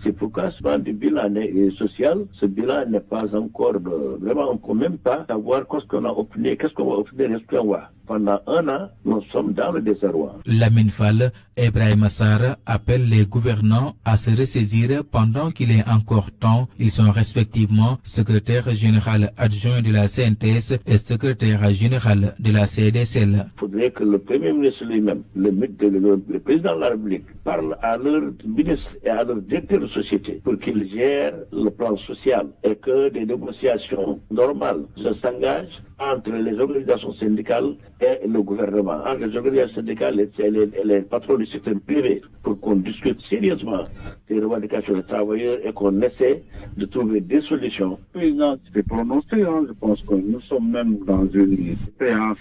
C'est pourquoi ce du bilan social, ce bilan n'est pas encore vraiment, on ne peut même pas savoir qu'est-ce qu'on a obtenu, qu'est-ce qu'on va obtenir, est-ce qu'on va. Pendant 1 an, nous sommes dans le désarroi. Lamine Fall, Ibrahim Sarr appelle les gouvernants à se ressaisir pendant qu'il est encore temps. Ils sont respectivement secrétaire général adjoint de la CNTS et secrétaire général de la CDSL. Il faudrait que le Premier ministre lui-même, le président de la République, parle à leur ministre et à leur directeur de société pour qu'ils gèrent le plan social et que des négociations normales s'engagent entre les organisations syndicales et le gouvernement, entre les organisations syndicales et les patrons du secteur privé, pour qu'on discute sérieusement des revendications des travailleurs et qu'on essaie de trouver des solutions. Le président s'est prononcé, je pense que nous sommes même dans une séance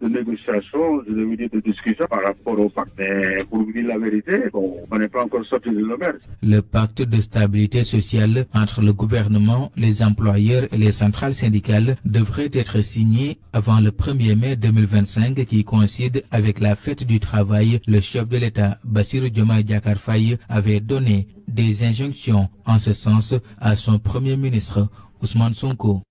de négociation, je veux dire de discussion par rapport au pacte. Mais pour vous dire la vérité, on n'est pas encore sorti de l'auberge. Le pacte de stabilité sociale entre le gouvernement, les employeurs et les centrales syndicales devrait être signé avant le 1er mai 2025 qui coïncide avec la fête du travail. Le chef de l'État, Bassirou Diomaye Diakhar Faye, avait donné des injonctions en ce sens à son Premier ministre, Ousmane Sonko.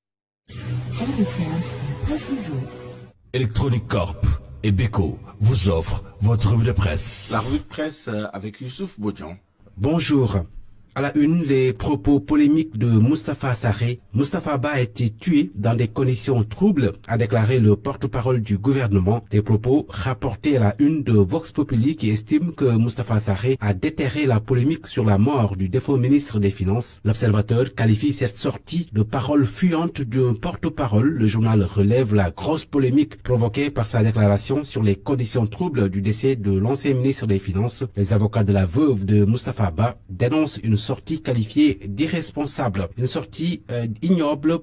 Electronic Corp et Beko vous offrent votre revue de presse. La revue de presse avec Youssouf Bodian. Bonjour. À la une, les propos polémiques de Moustapha Sarré. Moustapha Ba a été tué dans des conditions troubles, a déclaré le porte-parole du gouvernement. Des propos rapportés à la une de Vox Populi qui estime que Moustapha Sarré a déterré la polémique sur la mort du défunt ministre des Finances. L'Observateur qualifie cette sortie de parole fuyante d'un porte-parole. Le journal relève la grosse polémique provoquée par sa déclaration sur les conditions troubles du décès de l'ancien ministre des Finances. Les avocats de la veuve de Moustapha Ba dénoncent une sortie qualifiée d'irresponsable, une sortie ignoble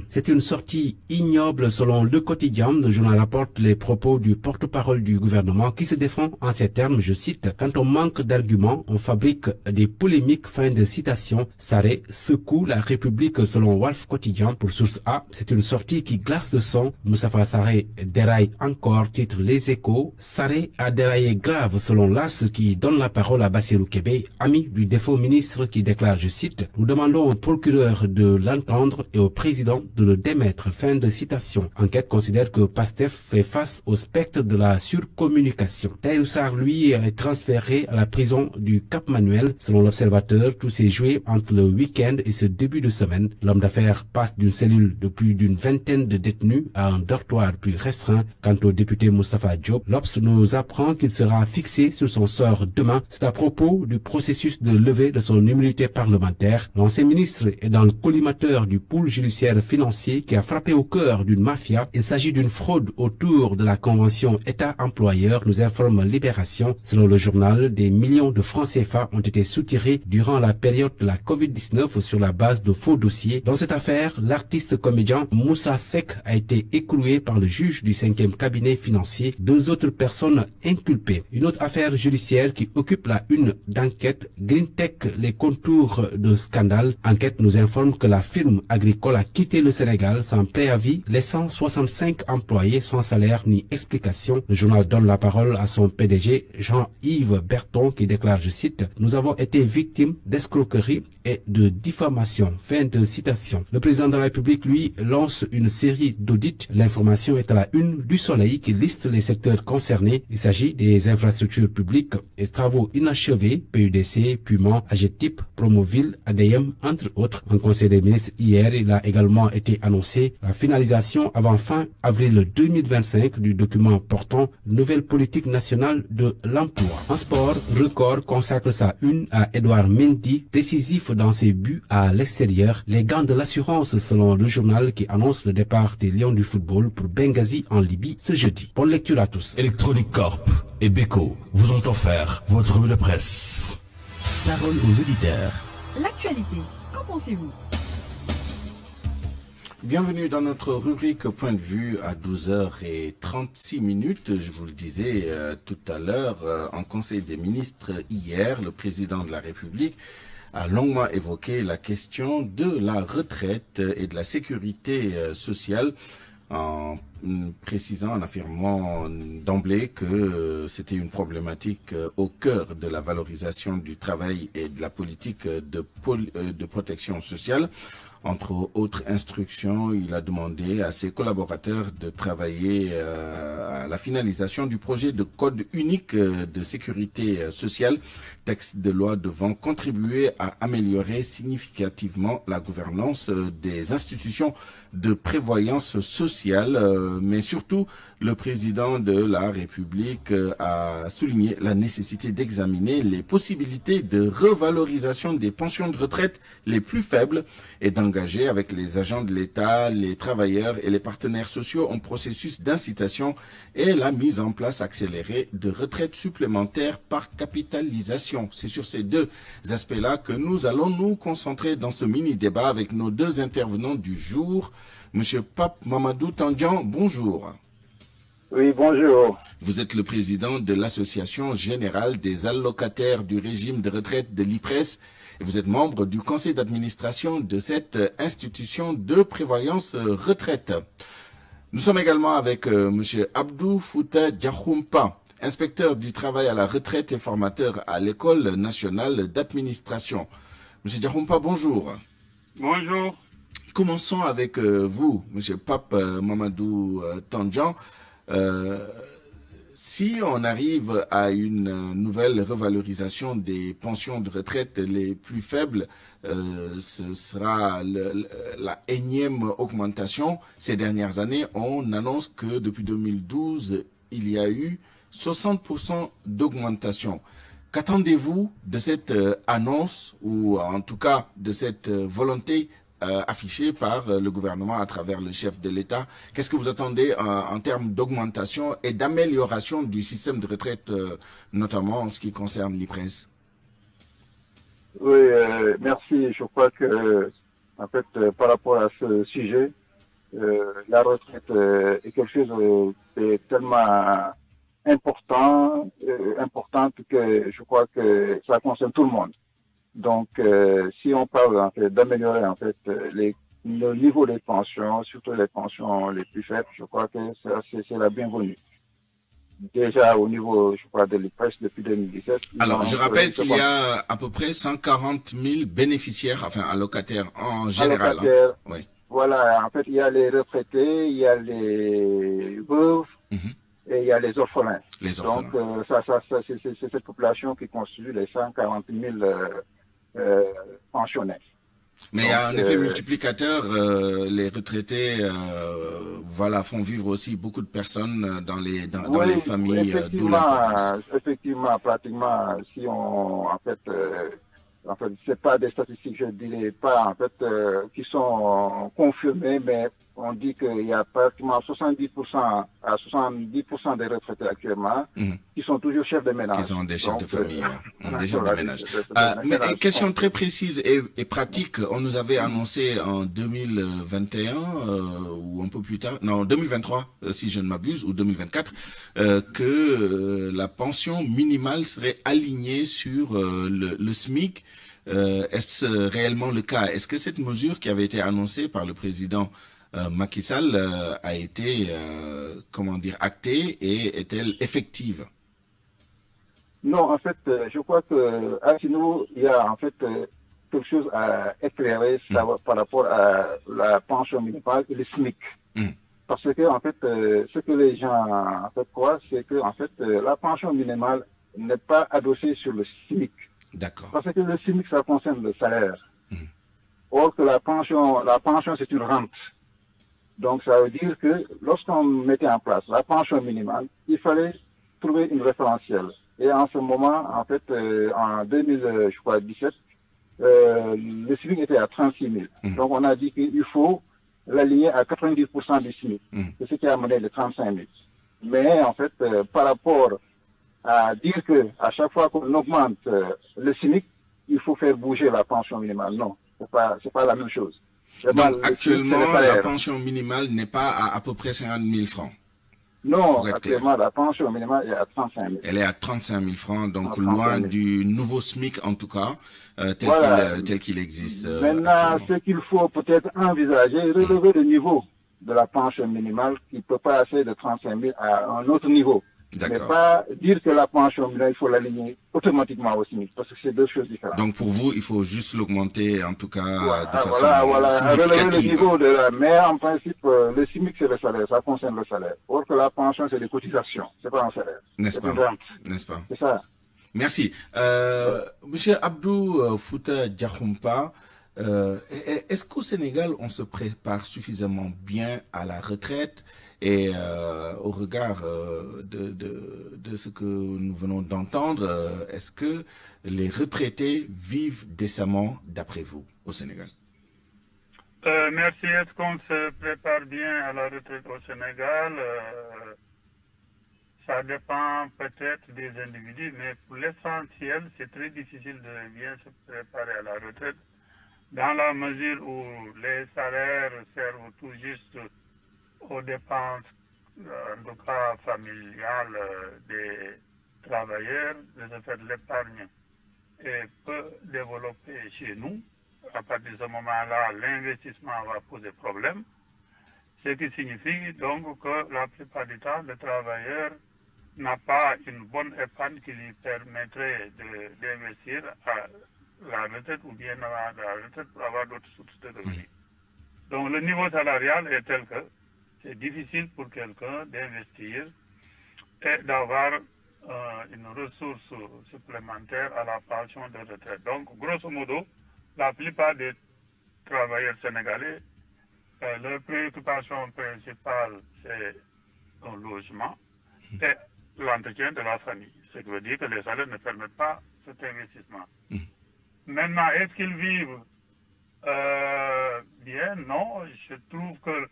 c'est une sortie ignoble selon Le Quotidien. Le journal rapporte les propos du porte-parole du gouvernement qui se défend en ces termes, je cite: quand on manque d'arguments, on fabrique des polémiques. Fin de citation. Sarré secoue la République selon Walf Quotidien. Pour Source A, c'est une sortie qui glace le sang. Moustapha Sarré déraille encore, titre Les Échos. Sarré a déraillé grave selon l'As qui donne la parole à Bassirou Kébé, ami du défunt ministre ministre qui déclare, je cite, « Nous demandons au procureur de l'entendre et au président de le démettre ». Fin de citation. Enquête considère que PASTEF fait face au spectre de la surcommunication. Tahirou Sarr, lui, est transféré à la prison du Cap-Manuel. Selon l'Observateur, tout s'est joué entre le week-end et ce début de semaine. L'homme d'affaires passe d'une cellule de plus d'une vingtaine de détenus à un dortoir plus restreint. Quant au député Moustapha Diop, l'Obs nous apprend qu'il sera fixé sur son sort demain. C'est à propos du processus de levée de son immunité parlementaire. L'ancien ministre est dans le collimateur du pool judiciaire financier qui a frappé au cœur d'une mafia. Il s'agit d'une fraude autour de la convention État-employeur, nous informe Libération. Selon le journal, des millions de francs CFA ont été soutirés durant la période de la Covid-19 sur la base de faux dossiers. Dans cette affaire, l'artiste comédien Moussa Seck a été écroué par le juge du 5e cabinet financier. 2 autres personnes inculpées. Une autre affaire judiciaire qui occupe la une d'enquête, GreenTech, les contours de scandale. Enquête nous informe que la firme agricole a quitté le Sénégal sans préavis, laissant 65 employés sans salaire ni explication. Le journal donne la parole à son PDG, Jean-Yves Berton, qui déclare, je cite, « Nous avons été victimes d'escroquerie et de diffamation ». Fin de citation. Le président de la République, lui, lance une série d'audits. L'information est à la une du Soleil qui liste les secteurs concernés. Il s'agit des infrastructures publiques et travaux inachevés, PUDC, Puma, AGETIP, Promoville, ADM, entre autres. En Conseil des ministres hier, il a également été annoncé la finalisation avant fin avril 2025 du document portant nouvelle politique nationale de l'emploi. En sport, Record consacre sa une à Edouard Mendy, décisif dans ses buts à l'extérieur. Les gants de l'assurance selon le journal qui annonce le départ des Lions du football pour Benghazi en Libye ce jeudi. Bonne lecture à tous. Electronic Corp et Beko vous ont offert votre revue de presse. Parole aux auditeurs. L'actualité, qu'en pensez-vous? Bienvenue dans notre rubrique Point de vue à 12h36. Je vous le disais tout à l'heure, en Conseil des ministres hier, le président de la République a longuement évoqué la question de la retraite et de la sécurité sociale en précisant, en affirmant d'emblée que c'était une problématique au cœur de la valorisation du travail et de la politique de protection sociale. Entre autres instructions, il a demandé à ses collaborateurs de travailler à la finalisation du projet de code unique de sécurité sociale, texte de loi devant contribuer à améliorer significativement la gouvernance des institutions de prévoyance sociale. Mais surtout, le président de la République a souligné la nécessité d'examiner les possibilités de revalorisation des pensions de retraite les plus faibles et d'engager avec les agents de l'État, les travailleurs et les partenaires sociaux un processus d'incitation et la mise en place accélérée de retraites supplémentaires par capitalisation. C'est sur ces deux aspects-là que nous allons nous concentrer dans ce mini-débat avec nos deux intervenants du jour. Monsieur Pape Mamadou Tandian, bonjour. Oui, bonjour. Vous êtes le président de l'Association générale des allocataires du régime de retraite de l'IPRES et vous êtes membre du conseil d'administration de cette institution de prévoyance retraite. Nous sommes également avec monsieur Abdou Fouta Diakhoumpa, inspecteur du travail à la retraite et formateur à l'École nationale d'administration. Monsieur Diakhoumpa, bonjour. Bonjour. Commençons avec vous, monsieur Pape Mamadou Tandian. Si on arrive à une nouvelle revalorisation des pensions de retraite les plus faibles, ce sera la énième augmentation. Ces dernières années, on annonce que depuis 2012, il y a eu 60% d'augmentation. Qu'attendez-vous de cette annonce ou en tout cas de cette volonté affichée par le gouvernement à travers le chef de l'État? Qu'est-ce que vous attendez en termes d'augmentation et d'amélioration du système de retraite, notamment en ce qui concerne l'IPRES? Oui, merci. Je crois que, en fait, par rapport à ce sujet, la retraite est quelque chose de tellement importante que je crois que ça concerne tout le monde. Donc, si on parle en fait d'améliorer en fait le niveau des pensions, surtout les pensions les plus faibles, je crois que c'est la bienvenue. déjà au niveau, je crois, de l'IPRES depuis 2017. Alors, je rappelle qu'il y a à peu près 140 000 bénéficiaires, enfin allocataires en général. Allocataires, oui. Voilà, en fait, il y a les retraités, il y a les veuves et il y a les orphelins. Les orphelins. Donc, c'est cette population qui constitue les 140 000 pensionnaires. Mais il y a un effet multiplicateur. Les retraités, voilà, font vivre aussi beaucoup de personnes dans les familles. Effectivement, pratiquement, si on, en fait, c'est pas des statistiques, je dirais pas, en fait, qui sont confirmées, mais on dit qu'il y a pratiquement 70% à 70% des retraités actuellement qui sont toujours chefs de ménage. Qui sont des chefs de famille, des chefs de ménage. Mais une question très précise et pratique, on nous avait annoncé en 2021 ou un peu plus tard, non 2023 si je ne m'abuse, ou 2024, que la pension minimale serait alignée sur le SMIC. Est-ce réellement le cas? Est-ce que cette mesure qui avait été annoncée par le président Macky Sall a été, comment dire, actée et est-elle effective? Non, en fait, je crois que à ce niveau, il y a en fait quelque chose à éclairer par rapport à la pension minimale et le SMIC. Parce que en fait, ce que les gens en fait croient, c'est que en fait, la pension minimale n'est pas adossée sur le SMIC. D'accord. Parce que le SMIC, ça concerne le salaire. Or que la pension, c'est une rente. Donc, ça veut dire que lorsqu'on mettait en place la pension minimale, il fallait trouver une référentielle. Et en ce moment, en fait, en 2017, le SMIC était à 36 000. Donc, on a dit qu'il faut l'aligner à 90% du SMIC. C'est ce qui a amené les 35 000. Mais, en fait, par rapport à dire que à chaque fois qu'on augmente le SMIC, il faut faire bouger la pension minimale. Non, c'est pas la même chose. Donc, actuellement, la pension minimale n'est pas à peu près 50 000 francs. Non, actuellement, la pension minimale est à 35 000. Elle est à 35 000 francs, donc loin du nouveau SMIC, en tout cas, tel qu'il existe. Maintenant, ce qu'il faut peut-être envisager, relever le niveau de la pension minimale qui peut passer de 35 000 à un autre niveau. Mais pas dire que la pension minimale, il faut l'aligner automatiquement au SMIC, parce que c'est deux choses différentes. Donc pour vous, il faut juste l'augmenter, en tout cas, de façon significative. Relever le niveau de la... Mais en principe, le SMIC, c'est le salaire, ça concerne le salaire. Or que la pension, c'est des cotisations, c'est pas un salaire. N'est-ce pas? N'est-ce pas? C'est ça. Merci. Monsieur Abdou Fouta Diakhoumpa, est-ce qu'au Sénégal, on se prépare suffisamment bien à la retraite et au regard de ce que nous venons d'entendre, est-ce que les retraités vivent décemment d'après vous au Sénégal? Merci. Est-ce qu'on se prépare bien à la retraite au Sénégal? Ça dépend peut-être des individus, mais pour l'essentiel, c'est très difficile de bien se préparer à la retraite dans la mesure où les salaires servent tout juste aux dépenses, en tout cas familiales, des travailleurs. De ce fait, l'épargne est peu développée chez nous. À partir de ce moment-là, l'investissement va poser problème, ce qui signifie donc que la plupart du temps, le travailleur n'a pas une bonne épargne qui lui permettrait d'investir à la retraite ou bien à la retraite pour avoir d'autres sources de revenus. Donc le niveau salarial est tel que c'est difficile pour quelqu'un d'investir et d'avoir une ressource supplémentaire à la pension de retraite. Donc, grosso modo, la plupart des travailleurs sénégalais, leur préoccupation principale, c'est un logement et l'entretien de la famille. Ce qui veut dire que les salaires ne permettent pas cet investissement. Maintenant, est-ce qu'ils vivent bien? Non, je trouve que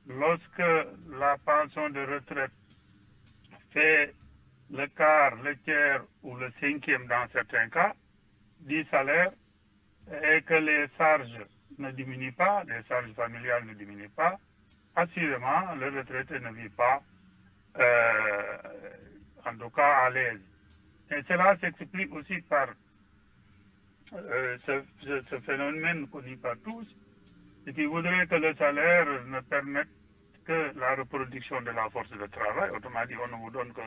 lorsque la pension de retraite fait le quart, le tiers ou le cinquième dans certains cas du salaire et que les charges ne diminuent pas, les charges familiales ne diminuent pas, assurément le retraité ne vit pas en tout cas à l'aise. Et cela s'explique aussi par ce phénomène connu par tous, et qui voudrait que le salaire ne permette que la reproduction de la force de travail. Autrement dit, on ne vous donne que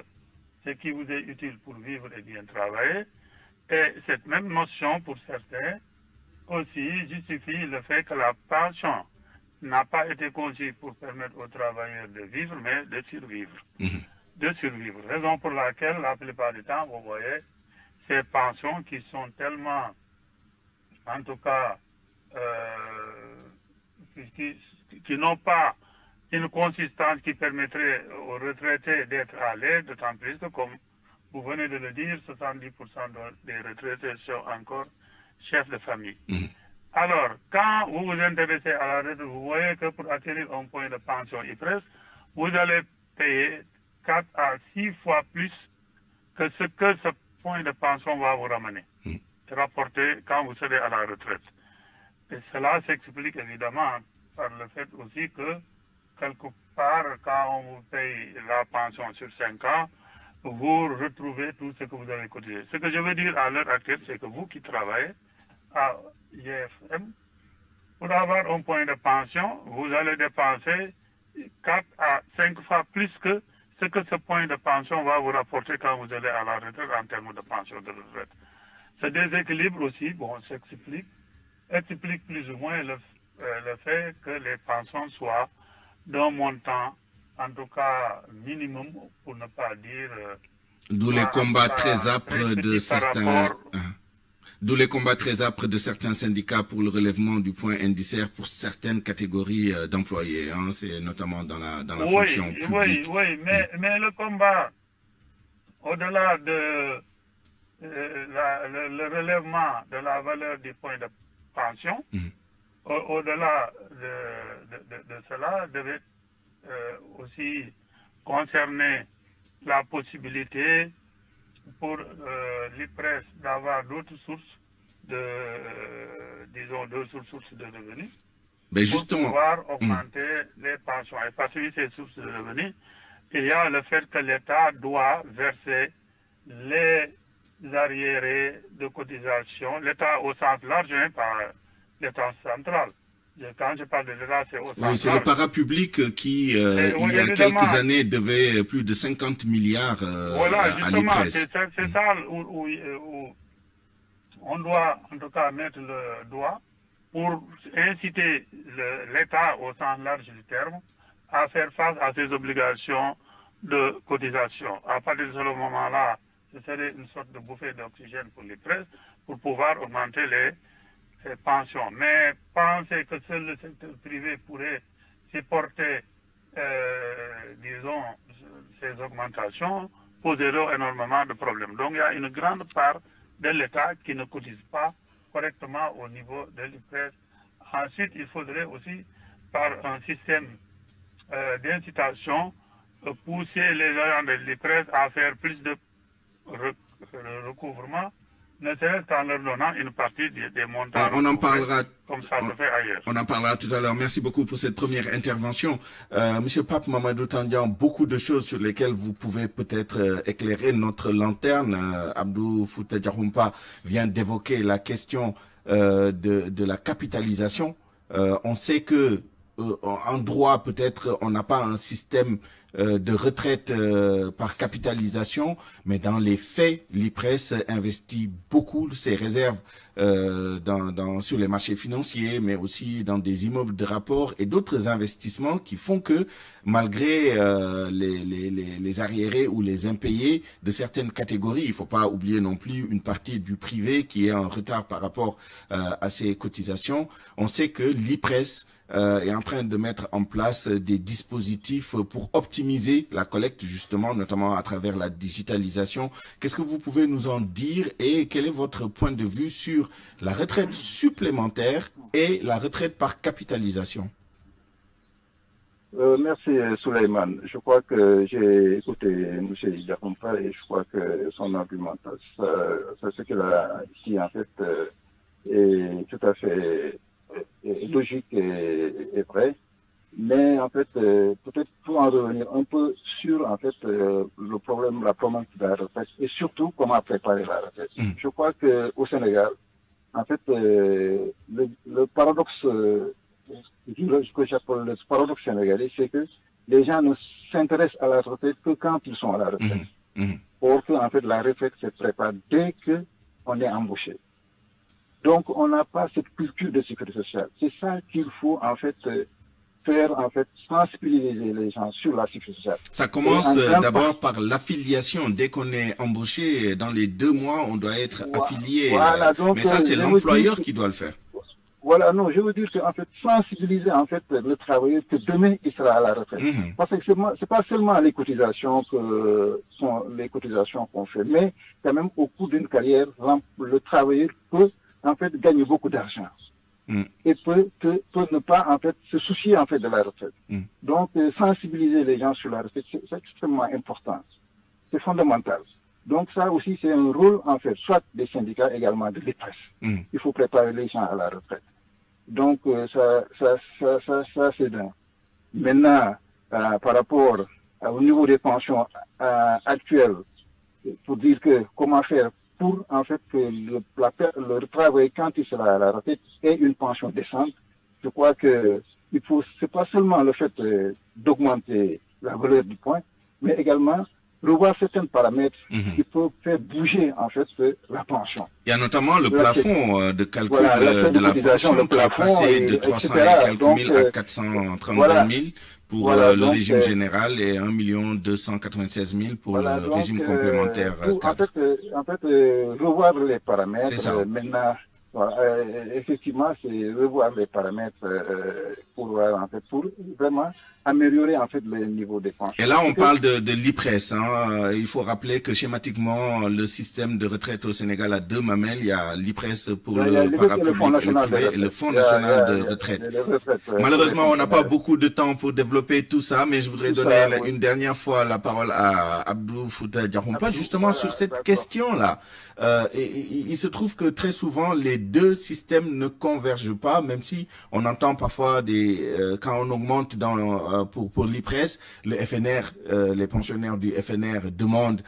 ce qui vous est utile pour vivre et bien travailler. Et cette même notion, pour certains, aussi justifie le fait que la pension n'a pas été conçue pour permettre aux travailleurs de vivre, mais de survivre. De survivre. Raison pour laquelle, la plupart du temps, vous voyez, ces pensions qui sont tellement, en tout cas, qui n'ont pas une consistance qui permettrait aux retraités d'être à l'aise, d'autant plus que, comme vous venez de le dire, 70% des retraités sont encore chefs de famille. Alors, quand vous vous intéressez à la retraite, vous voyez que pour acquérir un point de pension IPRES, vous allez payer 4 à 6 fois plus que ce que ce point de pension va vous ramener, rapporter quand vous serez à la retraite. Et cela s'explique évidemment par le fait aussi que, quelque part, quand on vous paye la pension sur 5 ans, vous retrouvez tout ce que vous avez cotisé. Ce que je veux dire à l'heure actuelle, c'est que vous qui travaillez à IFM, pour avoir un point de pension, vous allez dépenser 4 à 5 fois plus que ce que ce point de pension va vous rapporter quand vous allez à la retraite en termes de pension de retraite. Ce déséquilibre aussi, explique plus ou moins le fait que les pensions soient d'un montant, en tout cas minimum, pour ne pas dire... D'où les combats très âpres de certains... D'où les combats très âpres de certains syndicats pour le relèvement du point indiciaire pour certaines catégories d'employés. Hein, c'est notamment dans la fonction publique. Oui, mais le combat, au-delà de le relèvement de la valeur du point de pension, au-delà de cela, devait aussi concerner la possibilité pour l'IPRES d'avoir d'autres sources d'autres sources de revenus pour pouvoir augmenter les pensions. Et parmi ces sources de revenus, il y a le fait que l'État doit verser les arriérés de cotisation, l'État au sens large, par l'État central. Quand je parle de l'État, c'est au sens large. Oui, c'est le parapublic qui, il y a quelques années, devait plus de 50 milliards à l'IPRES. C'est ça où on doit, en tout cas, mettre le doigt pour inciter l'État, au sens large du terme, à faire face à ses obligations de cotisation. À partir de ce moment-là, ce serait une sorte de bouffée d'oxygène pour l'IPRES pour pouvoir augmenter les pensions. Mais penser que seul le secteur privé pourrait supporter, disons, ces augmentations poserait énormément de problèmes. Donc il y a une grande part de l'État qui ne cotise pas correctement au niveau de l'IPRES. Ensuite, il faudrait aussi, par un système d'incitation, pousser les agents de l'IPRES à faire plus de recouvrement, ne serait-ce qu'en leur donnant une partie des montants. On en parlera. Comme ça se fait ailleurs. On en parlera tout à l'heure. Merci beaucoup pour cette première intervention. Monsieur Pape Mamadou Tandian, beaucoup de choses sur lesquelles vous pouvez peut-être éclairer notre lanterne. Abdou Fouta Diakhoumpa vient d'évoquer la question de la capitalisation. On sait que en droit, peut-être, on n'a pas un système de retraite par capitalisation, mais dans les faits, l'IPRES investit beaucoup ses réserves sur les marchés financiers, mais aussi dans des immeubles de rapport et d'autres investissements qui font que, malgré les arriérés ou les impayés de certaines catégories, il ne faut pas oublier non plus une partie du privé qui est en retard par rapport à ses cotisations, on sait que l'IPRES est en train de mettre en place des dispositifs pour optimiser la collecte, justement, notamment à travers la digitalisation. Qu'est-ce que vous pouvez nous en dire et quel est votre point de vue sur la retraite supplémentaire et la retraite par capitalisation? Merci Souleymane. Je crois que j'ai écouté M. Diakhoumpa et je crois que son argumentation, ce qu'il a ici en fait est tout à fait logique et vrai, mais en fait peut-être pour en revenir un peu sur en fait le problème, la problématique de la retraite et surtout comment préparer la retraite. Je crois que au Sénégal, en fait le paradoxe que j'appelle le paradoxe sénégalais, c'est que les gens ne s'intéressent à la retraite que quand ils sont à la retraite. Or que, en fait, la retraite se prépare dès qu'on est embauché. Donc, on n'a pas cette culture de sécurité sociale. C'est ça qu'il faut, en fait, faire, en fait, sensibiliser les gens sur la sécurité sociale. Ça commence d'abord par l'affiliation. Dès qu'on est embauché, dans les 2 mois, on doit être affilié. Voilà, donc, mais ça, c'est l'employeur qui doit le faire. Voilà, non, je veux dire que, en fait, sensibiliser, en fait, le travailleur que demain, il sera à la retraite. Parce que c'est pas seulement les cotisations qu'on fait, mais quand même, au cours d'une carrière, le travailleur peut, en fait, gagner beaucoup d'argent. Et peut ne pas, en fait, se soucier, en fait, de la retraite. Donc, sensibiliser les gens sur la retraite, c'est extrêmement important. C'est fondamental. Donc, ça aussi, c'est un rôle, en fait, soit des syndicats, également de l'IPRES. Il faut préparer les gens à la retraite. Donc, ça c'est bien. Maintenant, par rapport au niveau des pensions actuelles, pour dire que comment faire pour, en fait, que le travail, quand il sera à la retraite, ait une pension décente. Je crois que c'est pas seulement le fait d'augmenter la valeur du point, mais également revoir certains paramètres qui peuvent faire bouger, en fait, la pension. Il y a notamment le plafond de calcul de la pension qui est passé de 300 et quelques mille à 432 000 pour le régime général et 1 296 000 pour le régime complémentaire. En fait, revoir les paramètres. Maintenant, effectivement, c'est revoir les paramètres pour vraiment améliorer, en fait, le niveau des pensions. Et là, on parle de l'IPRES. Il faut rappeler que schématiquement, le système de retraite au Sénégal a 2 mamelles. Il y a l'IPRES pour le parapublic et le privé et le Fonds national de retraite. Malheureusement, on n'a pas beaucoup de temps pour développer tout ça, mais je voudrais donner une dernière fois la parole à Abdou Fouta Diakhoumpa, justement sur cette question-là. Il se trouve que très souvent, les 2 systèmes ne convergent pas, même si on entend parfois quand on augmente pour l'IPRES, le FNR, les pensionnaires du FNR demandent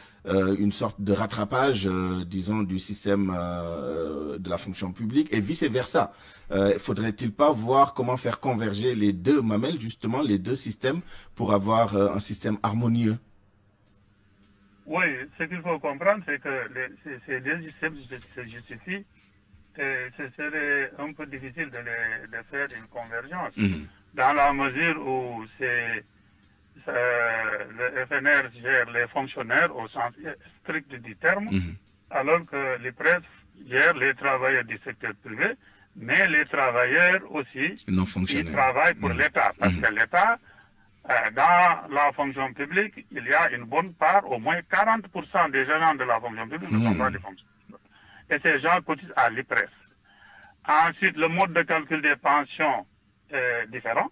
une sorte de rattrapage, disons, du système de la fonction publique et vice-versa. Faudrait-il pas voir comment faire converger les 2 mamelles, justement, les 2 systèmes, pour avoir un système harmonieux? Oui, ce qu'il faut comprendre, c'est que ces 2 systèmes se justifient et ce serait un peu difficile de faire une convergence. Dans la mesure où le FNR gère les fonctionnaires au sens strict du terme, alors que l'IPRES gère les travailleurs du secteur privé, mais les travailleurs aussi qui travaillent pour l'État. Parce que l'État, dans la fonction publique, il y a une bonne part, au moins 40% des agents de la fonction publique ne sont pas des fonctionnaires. Et ces gens cotisent à l'IPRES. Ensuite, le mode de calcul des pensions est différent.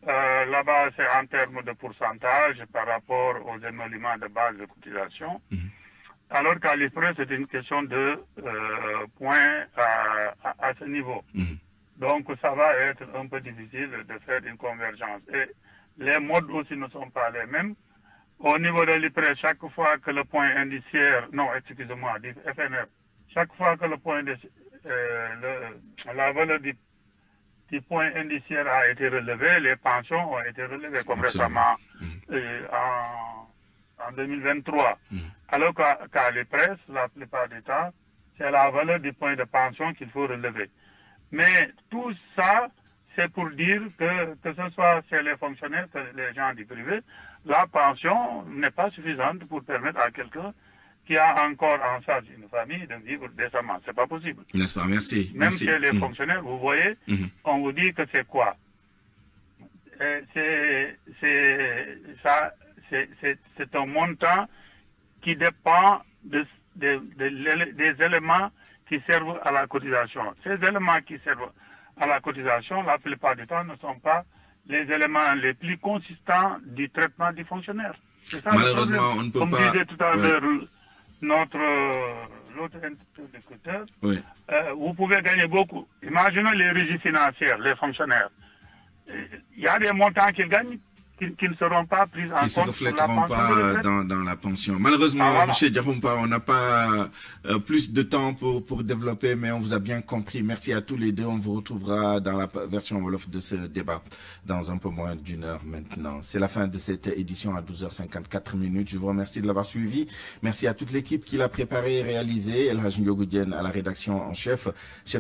Là-bas, c'est en termes de pourcentage par rapport aux émoluments de base de cotisation. Alors qu'à l'IPRES, c'est une question de points à ce niveau. Donc, ça va être un peu difficile de faire une convergence. Et les modes aussi ne sont pas les mêmes. Au niveau de l'IPRES, chaque fois que le point indiciaire, du FNR, chaque fois que le point la valeur du point indiciaire a été relevé, les pensions ont été relevées, comme récemment en 2023. Alors qu'à l'IPRES, la plupart du temps, c'est la valeur du point de pension qu'il faut relever. Mais tout ça, c'est pour dire que ce soit chez les fonctionnaires que les gens du privé, la pension n'est pas suffisante pour permettre à quelqu'un qui a encore en charge une famille de vivre décemment. C'est pas possible. N'est-ce pas? Merci. Même chez les fonctionnaires, vous voyez, on vous dit que c'est quoi? C'est un montant qui dépend des éléments qui servent à la cotisation. Ces éléments qui servent à la cotisation, la plupart du temps, ne sont pas les éléments les plus consistants du traitement du fonctionnaire. C'est ça. Malheureusement, on ne peut pas... Comme disait tout à l'heure l'autre interlocuteur, vous pouvez gagner beaucoup. Imaginez les régies financières, les fonctionnaires. Il y a des montants qu'ils gagnent qui ne seront pas prises en compte. Qui ne se reflèteront pas dans la pension. Malheureusement, M. Diakhoumpa, on n'a pas plus de temps pour développer, mais on vous a bien compris. Merci à tous les deux. On vous retrouvera dans la version Wolof de ce débat dans un peu moins d'1 heure maintenant. C'est la fin de cette édition à 12h54. Je vous remercie de l'avoir suivi. Merci à toute l'équipe qui l'a préparé et réalisé. El Hadj Ndiogou Diène à la rédaction en chef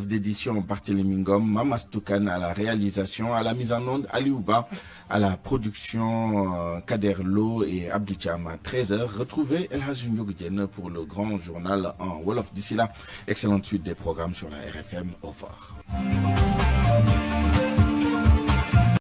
d'édition Barthélémy Ngom, Mamas Toukan à la réalisation, à la mise en onde, Aliouba, à la production Kader Lo et Abdou Thiam à 13h. Retrouvez El Hadj Ndiogou Diène pour le grand journal en Wolof. D'ici là, excellente suite des programmes sur la RFM. Au revoir.